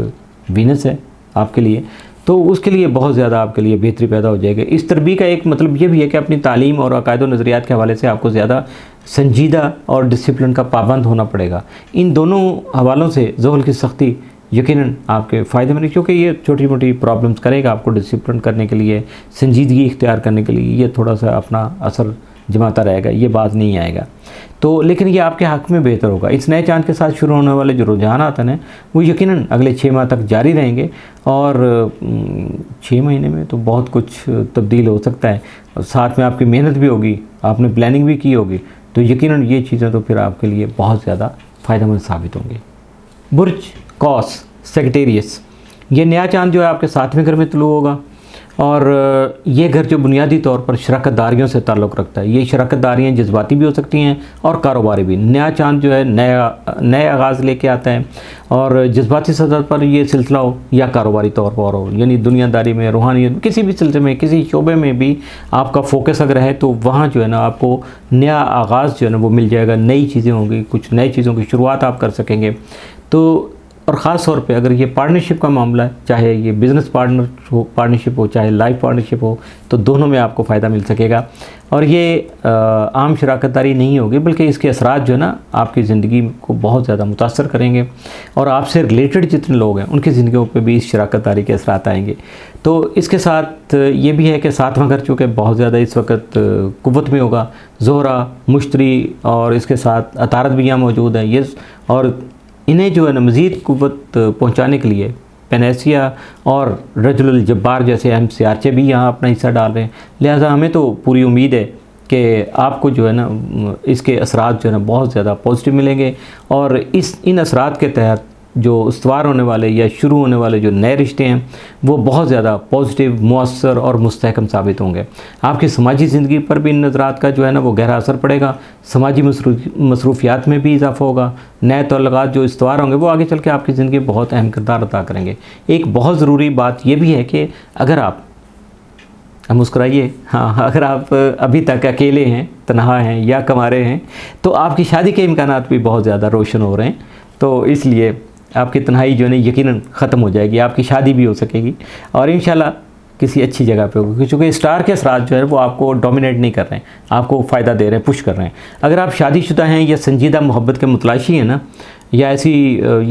वीनस है आपके लिए, तो उसके लिए बहुत ज़्यादा आपके लिए बेहतरी पैदा हो जाएगी। इस तरबीब का एक मतलब ये भी है कि अपनी तालीम और अकायद व नज़रियात के हवाले से आपको ज़्यादा संजीदा और डिसिप्लिन का पाबंद होना पड़ेगा। इन दोनों हवालों से ज़ुहल की सख्ती यकीनन आपके फ़ायदे में, क्योंकि ये छोटी मोटी प्रॉब्लम्स करेगा आपको डिसिप्लिन करने के लिए, संजीदगी इख्तियार करने के लिए ये थोड़ा सा अपना असर जमाता रहेगा, ये बात नहीं आएगा। तो लेकिन ये आपके हक़ में बेहतर होगा। इस नए चांद के साथ शुरू होने वाले जो रुझानात हैं वो यकीनन अगले 6 माह तक जारी रहेंगे, और 6 महीने में तो बहुत कुछ तब्दील हो सकता है। साथ में आपकी मेहनत भी होगी, आपने प्लानिंग भी की होगी, तो यकीनन ये चीज़ें तो फिर आपके लिए बहुत ज़्यादा फ़ायदेमंद साबित होंगी। बुर्ज कौस सेक्रेटेरियस, ये नया चांद जो है आपके 7वें घर में तुलू होगा, और ये घर जो बुनियादी तौर पर शराकत दारियों से ताल्लुक़ रखता है। ये शराकत दारियाँ जज्बाती भी हो सकती हैं और कारोबारी भी। नया चांद जो है नए आगाज़ लेके आता है, और जज्बाती सतह पर ये सिलसिला हो या कारोबारी तौर पर हो, यानी दुनियादारी में, रूहानियत, किसी भी सिलसिले में, किसी शोबे में भी आपका फोकस अगर है तो वहाँ जो है ना आपको नया आगाज़ जो है ना वो मिल जाएगा। नई चीज़ें होंगी, कुछ नई चीज़ों की शुरुआत आप कर सकेंगे। तो और ख़ास तौर पे अगर ये पार्टनरशिप का मामला है, चाहे ये बिज़नेस पार्टनरशिप हो, चाहे लाइफ पार्टनरशिप हो, तो दोनों में आपको फ़ायदा मिल सकेगा। और ये आम शराकतदारी नहीं होगी, बल्कि इसके असरात जो है ना आपकी ज़िंदगी को बहुत ज़्यादा मुतासर करेंगे, और आपसे रिलेटेड जितने लोग हैं उनकी ज़िंदगियों पे भी इस शराकतदारी के असरात आएंगे। तो इसके साथ ये भी है कि 7वां घर चूँकि बहुत ज़्यादा इस वक्त क़ुव्वत में होगा, ज़ोहरा, मुश्तरी और इसके साथ अतारद भी यहाँ मौजूद है। ये और इन्हें जो है ना मज़ीद क़ुव्वत पहुँचाने के लिए पेनेसिया और रजुल जब्बार जैसे अहम सियारचे भी यहाँ अपना हिस्सा डाल रहे हैं। लिहाजा हमें तो पूरी उम्मीद है कि आपको जो है ना इसके असरात जो है ना बहुत ज़्यादा पॉजिटिव मिलेंगे, और इन असरात के तहत जो इस्तवार होने वाले या शुरू होने वाले जो नए रिश्ते हैं वो बहुत ज़्यादा पॉजिटिव, मुअस्सर और मुस्तहकम साबित होंगे। आपकी समाजी ज़िंदगी पर भी इन नज़रात का जो है ना वो गहरा असर पड़ेगा। समाजी मसरूफियात में भी इजाफ़ा होगा। नए तल्लुक़ात जो इस्तवार होंगे वो आगे चल के आपकी ज़िंदगी में बहुत अहम किरदार अदा करेंगे। एक बहुत ज़रूरी बात ये भी है कि अगर आप मुस्कुराइए, हाँ, अगर आप अभी तक अकेले हैं, तन्हा हैं या कमा रहे हैं, तो आपकी शादी के इम्कानात भी बहुत ज़्यादा रोशन हो रहे हैं। तो इसलिए आपकी तन्हाई जो है यकीनन ख़त्म हो जाएगी, आपकी शादी भी हो सकेगी, और इंशाल्लाह किसी अच्छी जगह पे होगी, क्योंकि स्टार के असरात जो है वो आपको डोमिनेट नहीं कर रहे हैं, आपको फ़ायदा दे रहे हैं, पुश कर रहे हैं। अगर आप शादीशुदा हैं या संजीदा मोहब्बत के मुतलाशी हैं ना, या ऐसी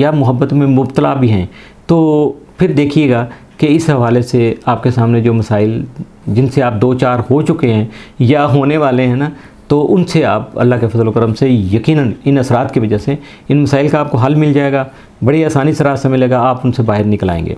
या मोहब्बत में मुब्तला भी हैं, तो फिर देखिएगा कि इस हवाले से आपके सामने जो मसाइल जिनसे आप 2-4 हो चुके हैं या होने वाले हैं ना, तो उनसे आप अल्लाह के फजल करम से यकीनन इन असरात की वजह से इन मसाइल का आपको हल मिल जाएगा, बड़ी आसानी से रास्ता मिलेगा, आप उनसे बाहर निकल आएंगे।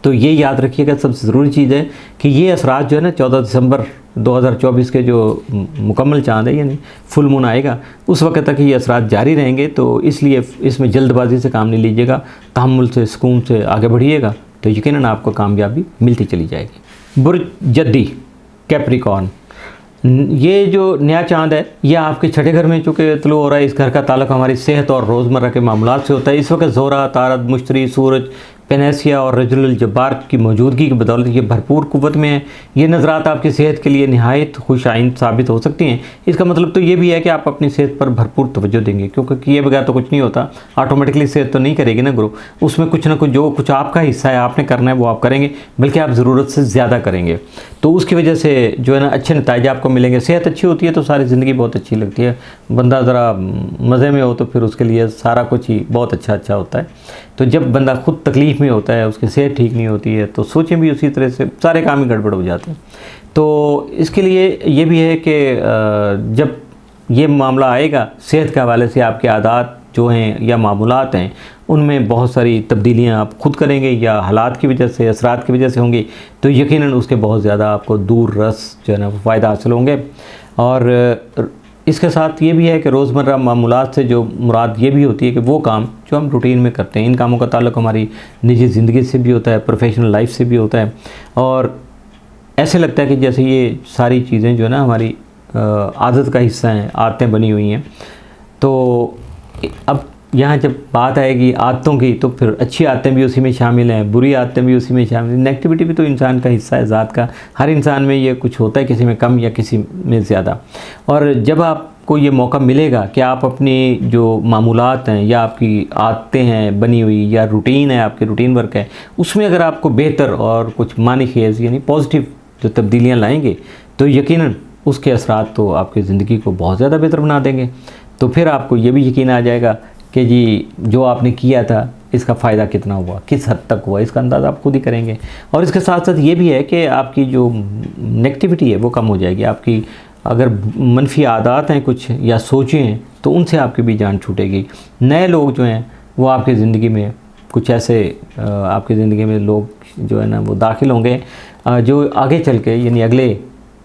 तो ये याद रखिएगा, सबसे ज़रूरी चीज़ है कि ये असरात जो है ना 14 दिसंबर 2024 के जो मुकम्मल चाँद है यानी फुल मून आएगा उस वक्त तक ये असरात जारी रहेंगे। तो इसलिए इसमें जल्दबाजी से काम नहीं लीजिएगा, तहम्मुल से, सुकून से आगे बढ़िएगा, तो यकीनन आपको कामयाबी मिलती चली जाएगी। बुर्ज जद्दी कैप्रिकॉर्न, ये जो नया चांद है यह आपके छठे घर में चूँकि तुलू हो रहा है। इस घर का ताल्लुक़ हमारी सेहत और रोज़मर्रा के मामलात से होता है। इस वक्त ज़ोहरा, तारद, मुश्तरी, सूरज, पेनेसिया और रजुल जब्बार की मौजूदगी की बदौलत ये भरपूर क़ुव्वत में है। ये नज़रात आपकी सेहत के लिए नहायत खुशाइन साबित हो सकती हैं। इसका मतलब तो ये भी है कि आप अपनी सेहत पर भरपूर तवज्जो देंगे, क्योंकि किए बगैर तो कुछ नहीं होता। ऑटोमेटिकली सेहत तो नहीं करेगी ना ग्रो, उसमें कुछ ना कुछ जो कुछ आपका हिस्सा है, आपने करना है वो आप करेंगे, बल्कि आप ज़रूरत से ज़्यादा करेंगे। तो उसकी वजह से जो है ना अच्छे नतीजे आपको मिलेंगे। सेहत अच्छी होती है तो सारी ज़िंदगी बहुत अच्छी लगती है। बंदा ज़रा मज़े में हो तो फिर उसके लिए सारा कुछ ही बहुत अच्छा होता है। तो जब बंदा खुद तकलीफ़ में होता है, उसकी सेहत ठीक नहीं होती है, तो सोचें भी उसी तरह से सारे काम ही गड़बड़ हो जाते हैं। तो इसके लिए ये भी है कि जब ये मामला आएगा सेहत के हवाले से आपके आदात जो हैं या मामूलात हैं उनमें बहुत सारी तब्दीलियां आप खुद करेंगे या हालात की वजह से असरात की वजह से होंगी, तो यकीनन उसके बहुत ज़्यादा आपको दूर रस जो है ना फ़ायदा हासिल होंगे। और इसके साथ ये भी है कि रोज़मर्रा मामूलात से जो मुराद ये भी होती है कि वो काम जो हम रूटीन में करते हैं, इन कामों का ताल्लुक़ हमारी निजी ज़िंदगी से भी होता है, प्रोफेशनल लाइफ से भी होता है। और ऐसे लगता है कि जैसे ये सारी चीज़ें जो है ना हमारी आदत का हिस्सा हैं, आदतें बनी हुई हैं। तो अब यहाँ जब बात आएगी आदतों की, तो फिर अच्छी आदतें भी उसी में शामिल हैं, बुरी आदतें भी उसी में शामिल हैं। नेगेटिविटी भी तो इंसान का हिस्सा है, ज़ात का। हर इंसान में ये कुछ होता है, किसी में कम या किसी में ज़्यादा। और जब आपको ये मौका मिलेगा कि आप अपनी जो मामूलात हैं या आपकी आदतें हैं बनी हुई या रूटीन है, आपकी रूटीन वर्क है, उसमें अगर आपको बेहतर और कुछ मानी खेज़ यानी पॉजिटिव जो तब्दीलियाँ लाएंगे, तो यकीनन उसके असरात तो आपकी ज़िंदगी को बहुत ज़्यादा बेहतर बना देंगे। तो फिर आपको ये भी यकीन आ जाएगा कि जी जो आपने किया था इसका फ़ायदा कितना हुआ, किस हद तक हुआ, इसका अंदाज़ा आप खुद ही करेंगे। और इसके साथ साथ ये भी है कि आपकी जो नेगेटिविटी है वो कम हो जाएगी। आपकी अगर मनफी आदत हैं कुछ या सोचें हैं तो उनसे आपकी भी जान छूटेगी। नए लोग जो हैं वो आपकी ज़िंदगी में कुछ ऐसे आपकी ज़िंदगी में लोग जो है ना वो दाखिल होंगे जो आगे चल के यानी अगले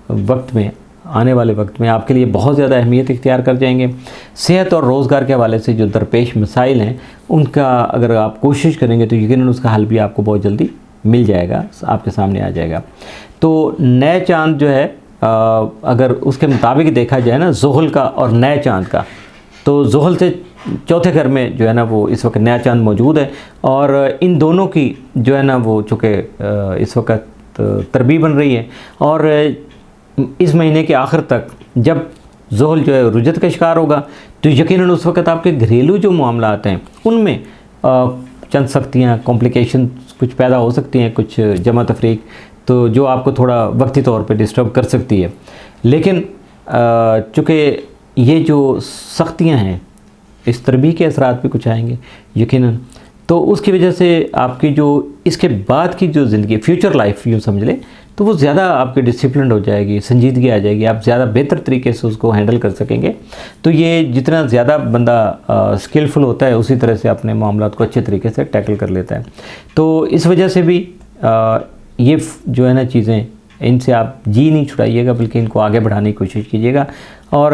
वक्त में, आने वाले वक्त में आपके लिए बहुत ज़्यादा अहमियत इख्तियार कर जाएंगे। सेहत और रोज़गार के हवाले से जो दरपेश मसाइल हैं उनका अगर आप कोशिश करेंगे तो यकीनन उसका हल भी आपको बहुत जल्दी मिल जाएगा, आपके सामने आ जाएगा। तो नए चाँद जो है अगर उसके मुताबिक देखा जाए ना, ज़ुहल का और नए चाँद का, तो ज़ुहल से चौथे घर में जो है ना वो इस वक्त नया चाँद मौजूद है। और इन दोनों की जो है ना वो चूँकि इस वक्त तरबीब बन रही है। और इस महीने के आखिर तक जब ज़ुहल जो है रुजत का शिकार होगा तो यकीनन उस वक्त आपके घरेलू जो मामलात हैं उनमें चंद सख्तियाँ, कॉम्प्लिकेशन कुछ पैदा हो सकती हैं, कुछ जमा तफरीक, तो जो आपको थोड़ा वक्ती तौर पे डिस्टर्ब कर सकती है। लेकिन चूँकि ये जो सख्तियाँ हैं इस तरबी के असरात भी कुछ आएंगे यकीनन, तो उसकी वजह से आपकी जो इसके बाद की जो ज़िंदगी, फ्यूचर लाइफ यूँ समझ लें, तो वो ज़्यादा आपकी डिसिप्लिन हो जाएगी, संजीदगी आ जाएगी, आप ज़्यादा बेहतर तरीके से उसको हैंडल कर सकेंगे। तो ये जितना ज़्यादा बंदा स्किलफुल होता है उसी तरह से अपने मामलात को अच्छे तरीके से टैकल कर लेता है। तो इस वजह से भी ये जो है ना चीज़ें, इनसे आप जी नहीं छुड़ाइएगा बल्कि इनको आगे बढ़ाने की कोशिश कीजिएगा। और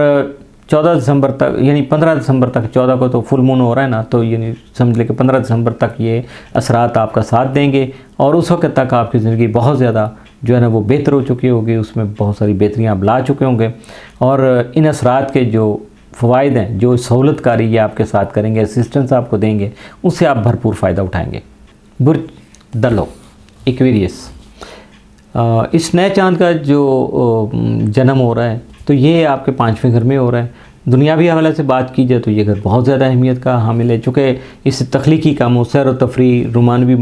14 दिसंबर तक यानी 15 दिसंबर तक, 14 को तो फुल मून हो रहा है ना, तो यानी समझ लें कि 15 दिसंबर तक ये असरात आपका साथ देंगे और उस वक्त तक आपकी ज़िंदगी बहुत ज़्यादा जो है ना वो बेहतर हो चुकी होगी, उसमें बहुत सारी बेहतरियाँ आप ला चुके होंगे। और इन असरात के जो फ़वाइद हैं, जो सहूलतकारी ये आपके साथ करेंगे, असिस्टेंस आपको देंगे, उससे आप भरपूर फ़ायदा उठाएँगे। बुर्ज दलो एक्वेरियस, इस नए चाँद का जो जन्म हो रहा है तो ये आपके 5वें घर में हो रहा है। दुनियावी हवाले से बात की जाए तो ये घर बहुत ज़्यादा अहमियत का हामिल है, चूँकि इस तख्लीकी कामों, सैर व तफरी, रोमानवी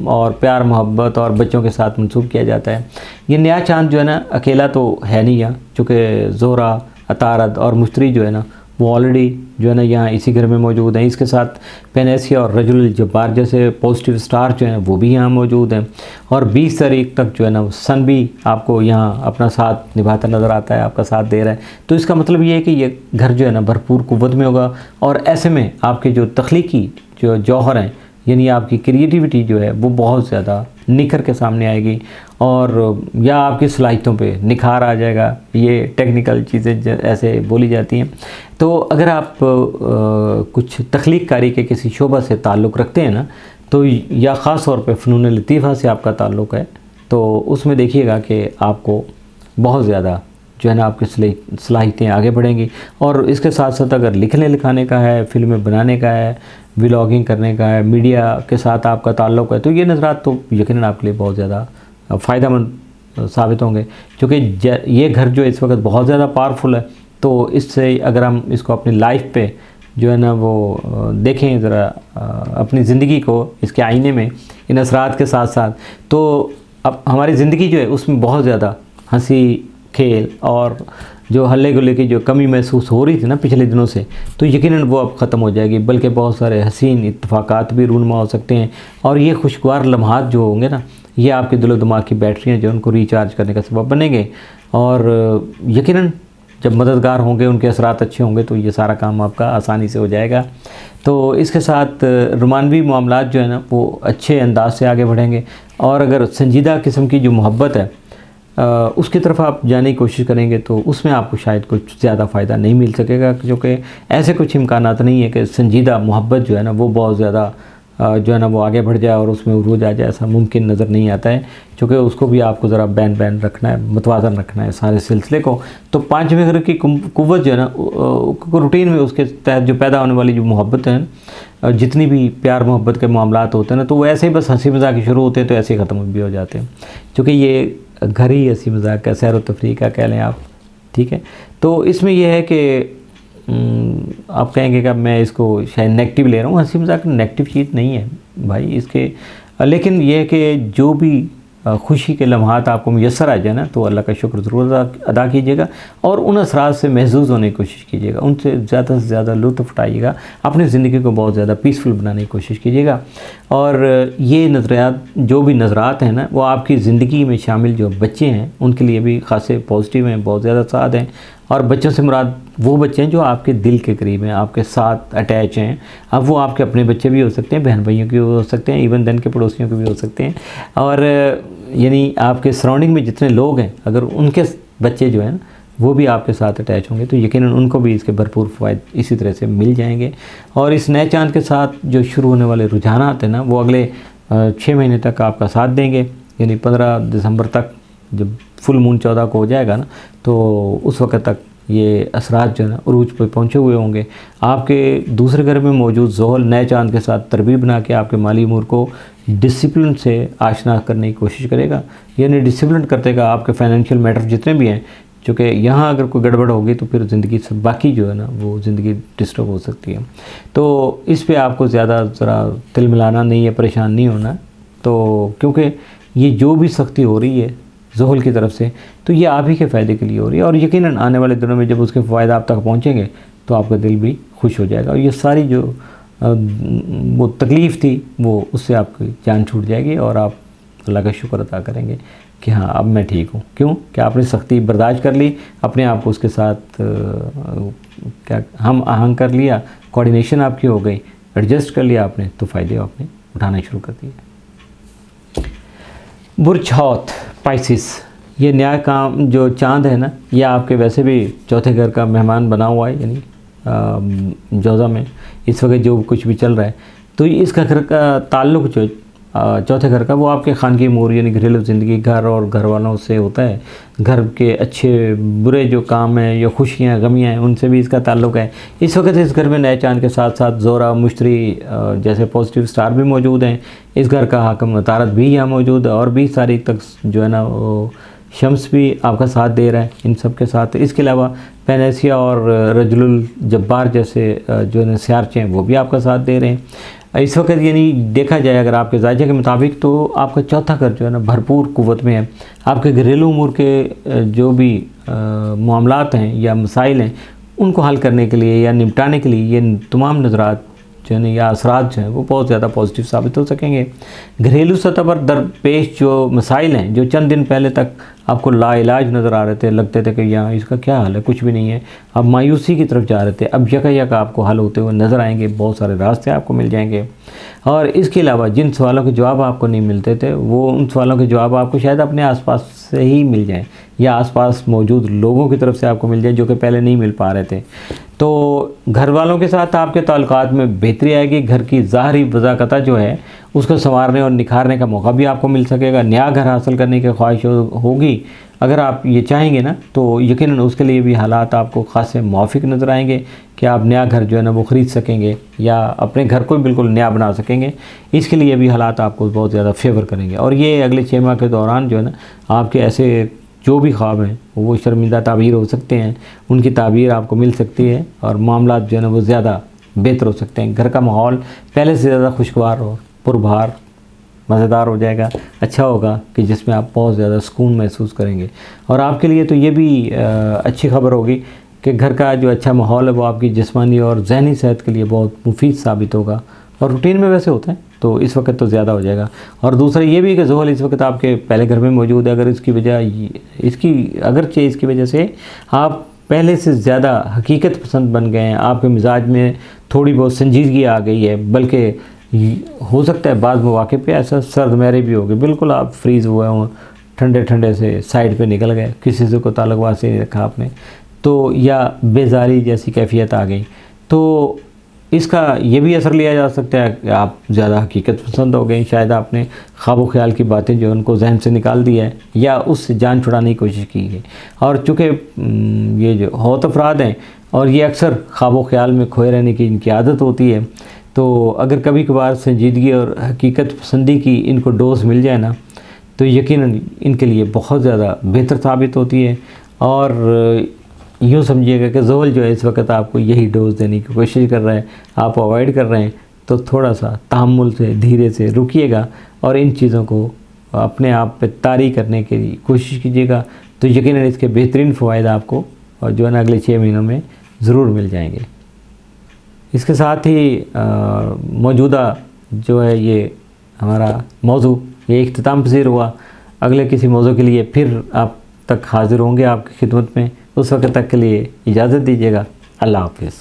और प्यार मोहब्बत और बच्चों के साथ मंसूब किया जाता है। ये नया चाँद जो है ना अकेला तो है नहीं यहाँ, चूँकि ज़ोहरा, अतारद और मुश्तरी जो है ना वो ऑलरेडी जो है ना यहाँ इसी घर में मौजूद हैं। इसके साथ पेनेसिया और रजुल जब्बार जैसे पॉजिटिव स्टार जो हैं वो भी यहाँ मौजूद हैं। और 20 तारीख तक जो है ना सन भी आपको यहाँ अपना साथ निभाता नज़र आता है, आपका साथ दे रहा है। तो इसका मतलब ये है कि ये घर जो है ना भरपूर कुव्वत में होगा। और ऐसे में आपके जो तख्लीकी जो जौहर हैं यानी आपकी क्रिएटिविटी जो है वो बहुत ज़्यादा निखर के सामने आएगी और या आपकी सलाहियतों पे निखार आ जाएगा। ये टेक्निकल चीज़ें ऐसे बोली जाती हैं। तो अगर आप कुछ तख्लीक कारी के किसी शोबा से ताल्लुक़ रखते हैं ना, तो या ख़ास तौर पे फ़नून लतीफ़ा से आपका ताल्लुक़ है, तो उसमें देखिएगा कि आपको बहुत ज़्यादा जो है ना आपकी सलाहियतें आगे बढ़ेंगी। और इसके साथ साथ अगर लिखने लिखाने का है, फिल्में बनाने का है, व्लॉगिंग करने का है, मीडिया के साथ आपका ताल्लुक़ है, तो ये नज़रात तो यकीनन आपके लिए बहुत ज़्यादा फ़ायदेमंद साबित होंगे। क्योंकि ये घर जो इस वक्त बहुत ज़्यादा पावरफुल है, तो इससे अगर हम इसको अपनी लाइफ पे जो है ना वो देखें ज़रा अपनी ज़िंदगी को इसके आईने में इन असरात के साथ साथ, तो अब हमारी ज़िंदगी जो है उसमें बहुत ज़्यादा हंसी खेल और जो हल्ले गुल्ले की जो कमी महसूस हो रही थी ना पिछले दिनों से, तो यकीनन वो अब ख़त्म हो जाएगी। बल्कि बहुत सारे हसीन इत्तफ़ाक़ात भी रूनुमा हो सकते हैं और ये खुशगवार लम्हात जो होंगे ना ये आपके दिलो दिमाग की बैटरियाँ जो उनको रिचार्ज करने का सबब बनेंगे। और यकीनन जब मददगार होंगे, उनके असरात अच्छे होंगे, तो ये सारा काम आपका आसानी से हो जाएगा। तो इसके साथ रोमानवी मामलात जो है ना वो अच्छे अंदाज से आगे बढ़ेंगे। और अगर संजीदा किस्म की जो मोहब्बत है उसकी तरफ आप जाने की कोशिश करेंगे तो उसमें आपको शायद कुछ ज़्यादा फ़ायदा नहीं मिल सकेगा, क्योंकि ऐसे कुछ इम्कानात नहीं है कि संजीदा मोहब्बत जो है ना वो बहुत ज़्यादा जो है ना वो आगे बढ़ जाए और उसमें उरूज आ जाए। ऐसा मुमकिन नज़र नहीं आता है, क्योंकि उसको भी आपको ज़रा बैन रखना है, मतवाज़न रखना है सारे सिलसिले को। तो पाँचवें घर की कुव्वत जो है ना रूटीन में उसके तहत जो पैदा होने वाली जो मोहब्बत है, जितनी भी प्यार मोहब्बत के मामलात होते हैं ना, तो वो ऐसे ही बस हंसी मजाक शुरू होते हैं तो ऐसे ही ख़त्म भी हो जाते हैं, क्योंकि ये घर ही हंसी मजाक का, सैर व तफरीह का कह लें आप, ठीक है। तो इसमें यह है कि आप कहेंगे कि मैं इसको शायद नेगेटिव ले रहा हूँ। हंसी मजाक नेगेटिव चीज़ नहीं है भाई इसके, लेकिन यह है कि जो भी खुशी के लम्हात आपको मुयस्सर आ जाए ना, तो अल्लाह का शुक्र ज़रूर अदा कीजिएगा और उन असरात से महसूस होने की कोशिश कीजिएगा, उनसे ज़्यादा से ज़्यादा लुत्फ़ उठाइएगा, अपनी ज़िंदगी को बहुत ज़्यादा पीसफुल बनाने की कोशिश कीजिएगा। और ये नज़रियात जो भी नज़रात हैं ना वो आपकी ज़िंदगी में शामिल जो बच्चे हैं उनके लिए भी ख़ासे पॉजिटिव हैं, बहुत ज़्यादा साथ हैं। और बच्चों से मुराद वो बच्चे हैं जो आपके दिल के करीब हैं, आपके साथ अटैच हैं। अब वो आपके अपने बच्चे भी हो सकते हैं, बहन भाइयों के भी हो सकते हैं, इवन देन के पड़ोसियों के भी हो सकते हैं। और यानी आपके सराउंडिंग में जितने लोग हैं, अगर उनके बच्चे जो हैं ना वो भी आपके साथ अटैच होंगे तो यकीनन उनको भी इसके भरपूर फ़वाइद इसी तरह से मिल जाएंगे। और इस नए चांद के साथ जो शुरू होने वाले रुझानात हैं ना वो अगले 6 महीने तक आपका साथ देंगे। यानी 15 दिसंबर तक जब फुल मून 14 को हो जाएगा ना, तो उस वक्त तक ये असरात जो है ना उरूज पर पहुँचे हुए होंगे। आपके दूसरे घर में मौजूद ज़ोहल नए चांद के साथ तरबीब बना के आपके माली उमूर को डिसिप्लिन से आशना करने की कोशिश करेगा। यानी डिसिप्लिन करतेगा आपके फाइनेंशियल मैटर जितने भी हैं, क्योंकि यहाँ अगर कोई गड़बड़ होगी तो फिर ज़िंदगी से बाकी जो है ना वो ज़िंदगी डिस्टर्ब हो सकती है। तो इस पे आपको ज़्यादा ज़रा तिल मिलाना नहीं है, परेशान नहीं होना। तो क्योंकि ये जो भी सख्ती हो रही है ज़ोहल की तरफ से, तो ये आप ही के फ़ायदे के लिए हो रही है। और यकीनन आने वाले दिनों में जब उसके फ़ायदे आप तक पहुँचेंगे तो आपका दिल भी खुश हो जाएगा और ये सारी जो वो तकलीफ़ थी वो उससे आपकी जान छूट जाएगी और आप अल्लाह का शुक्र अदा करेंगे कि हाँ अब मैं ठीक हूँ। क्यों कि आपने सख्ती बर्दाश्त कर ली, अपने आप को उसके साथ क्या हम आहंग कर लिया, कोऑर्डिनेशन आपकी हो गई, एडजस्ट कर लिया आपने, तो फ़ायदे आपने उठाना शुरू कर दिए। बुर्ज हौत पाइसिस, ये नया काम जो चांद है ना ये आपके वैसे भी चौथे घर का मेहमान बना हुआ है। यानी जोज़ा में इस वक्त जो कुछ भी चल रहा है, तो इसका घर का ताल्लुक़ जो चौथे घर का वो आपके खानगी अमूर यानी घरेलू ज़िंदगी, घर और घर वालों से होता है। घर के अच्छे बुरे जो काम हैं या खुशियाँ गमियाँ हैं उनसे भी इसका ताल्लुक़ है। इस वक्त इस घर में नए चांद के साथ साथ ज़ोरा मुश्तरी जैसे पॉजिटिव स्टार भी मौजूद हैं। इस घर का हाकिम तारत भी यहाँ मौजूद है और 20 तारीख तक जो है ना वो शम्स भी आपका साथ दे रहा है इन सब के साथ। इसके अलावा पेनेसिया और रजुल जब्बार जैसे जो है सियारचे हैं वो भी आपका साथ दे रहे हैं इस वक्त। यानी देखा जाए अगर आपके जायजे के मुताबिक तो आपका चौथा घर जो है ना भरपूर कुव्वत में है। आपके घरेलू उमूर के जो भी मामलात हैं या मसाइल हैं उनको हल करने के लिए या निपटाने के लिए ये तमाम नज़रात जो है या असरात जो हैं वो बहुत ज़्यादा पॉजिटिव साबित हो सकेंगे। घरेलू सतह पर दरपेश जो मसाइल हैं जो चंद दिन पहले तक आपको लाइलाज नज़र आ रहे थे, लगते थे कि यहाँ इसका क्या हल है, कुछ भी नहीं है, अब मायूसी की तरफ जा रहे थे, अब यका आपको हल होते हुए नज़र आएंगे, बहुत सारे रास्ते आपको मिल जाएंगे। और इसके अलावा जिन सवालों के जवाब आपको नहीं मिलते थे वो उन सवालों के जवाब आपको शायद अपने आसपास से ही मिल जाएं या आसपास मौजूद लोगों की तरफ से आपको मिल जाए जो कि पहले नहीं मिल पा रहे थे। तो घर वालों के साथ आपके ताल्लुकात में बेहतरी आएगी। घर की ज़ाहरी वज़ाकता जो है उसको संवारने और निखारने का मौका भी आपको मिल सकेगा। नया घर हासिल करने की ख्वाहिश होगी अगर आप ये चाहेंगे ना, तो यकीनन उसके लिए भी हालात आपको ख़ासे मुवाफ़िक नज़र आएंगे कि आप नया घर जो है ना वो ख़रीद सकेंगे या अपने घर को बिल्कुल नया बना सकेंगे। इसके लिए भी हालात आपको बहुत ज़्यादा फेवर करेंगे और ये अगले 6 माह के दौरान जो है ना आपके ऐसे जो भी ख्वाब हैं वो शर्मिंदा ताबीर हो सकते हैं, उनकी ताबीर आपको मिल सकती है और मामलात जो है ना वो ज़्यादा बेहतर हो सकते हैं। घर का माहौल पहले से ज़्यादा खुशगवार और पुरबहार मज़ेदार हो जाएगा, अच्छा होगा कि जिसमें आप बहुत ज़्यादा सुकून महसूस करेंगे। और आपके लिए तो ये भी अच्छी खबर होगी कि घर का जो अच्छा माहौल है वो आपकी जिस्मानी और जहनी सेहत के लिए बहुत मुफीद साबित होगा। और रूटीन में वैसे होता है तो इस वक्त तो ज़्यादा हो जाएगा। और दूसरा ये भी कि ज़ोहल इस वक्त आपके पहले घर में मौजूद है, अगर इसकी अगरचे इसकी वजह से आप पहले से ज़्यादा हकीकत पसंद बन गए हैं, आपके मिजाज में थोड़ी बहुत संजीदगी आ गई है, बल्कि हो सकता है बाद मौके पे ऐसा सर्द महरे भी हो गए, बिल्कुल आप फ्रीज़ हुए हों, ठंडे ठंडे से साइड पे निकल गए, किसी से को ताल्लुक वास्ते नहीं रखा आपने, तो या बेजारी जैसी कैफियत आ गई, तो इसका ये भी असर लिया जा सकता है कि आप ज़्यादा हकीकत पसंद हो गए, शायद आपने ख्वाब व ख्याल की बातें जो उनको जहन से निकाल दिया है या उससे जान छुड़ाने की कोशिश की है। और चूँकि ये जो होत अफराद हैं और ये अक्सर ख्वाब व ख्याल में खोए रहने की इनकी आदत होती है, तो अगर कभी कभार संजीदगी और हकीकत पसंदी की इनको डोज मिल जाए ना, तो यकीनन इनके लिए बहुत ज़्यादा बेहतर साबित होती है। और यूँ समझिएगा कि ज़ोहल जो है इस वक्त आपको यही डोज देने की कोशिश कर रहा है, आप अवॉइड कर रहे हैं, तो थोड़ा सा तहम्मुल से धीरे से रुकिएगा और इन चीज़ों को अपने आप पे तारी करने की कोशिश कीजिएगा, तो यकीनन इसके बेहतरीन फ़वाइद आपको और जो है ना अगले 6 महीनों में ज़रूर मिल जाएंगे। इसके साथ ही मौजूदा जो है ये हमारा मौजू ये इख्तिताम पज़ीर हुआ। अगले किसी मौजू के लिए फिर आप तक हाज़िर होंगे आपकी खिदमत में, उस वक्त तक के लिए इजाज़त दीजिएगा। अल्लाह हाफ़िज़।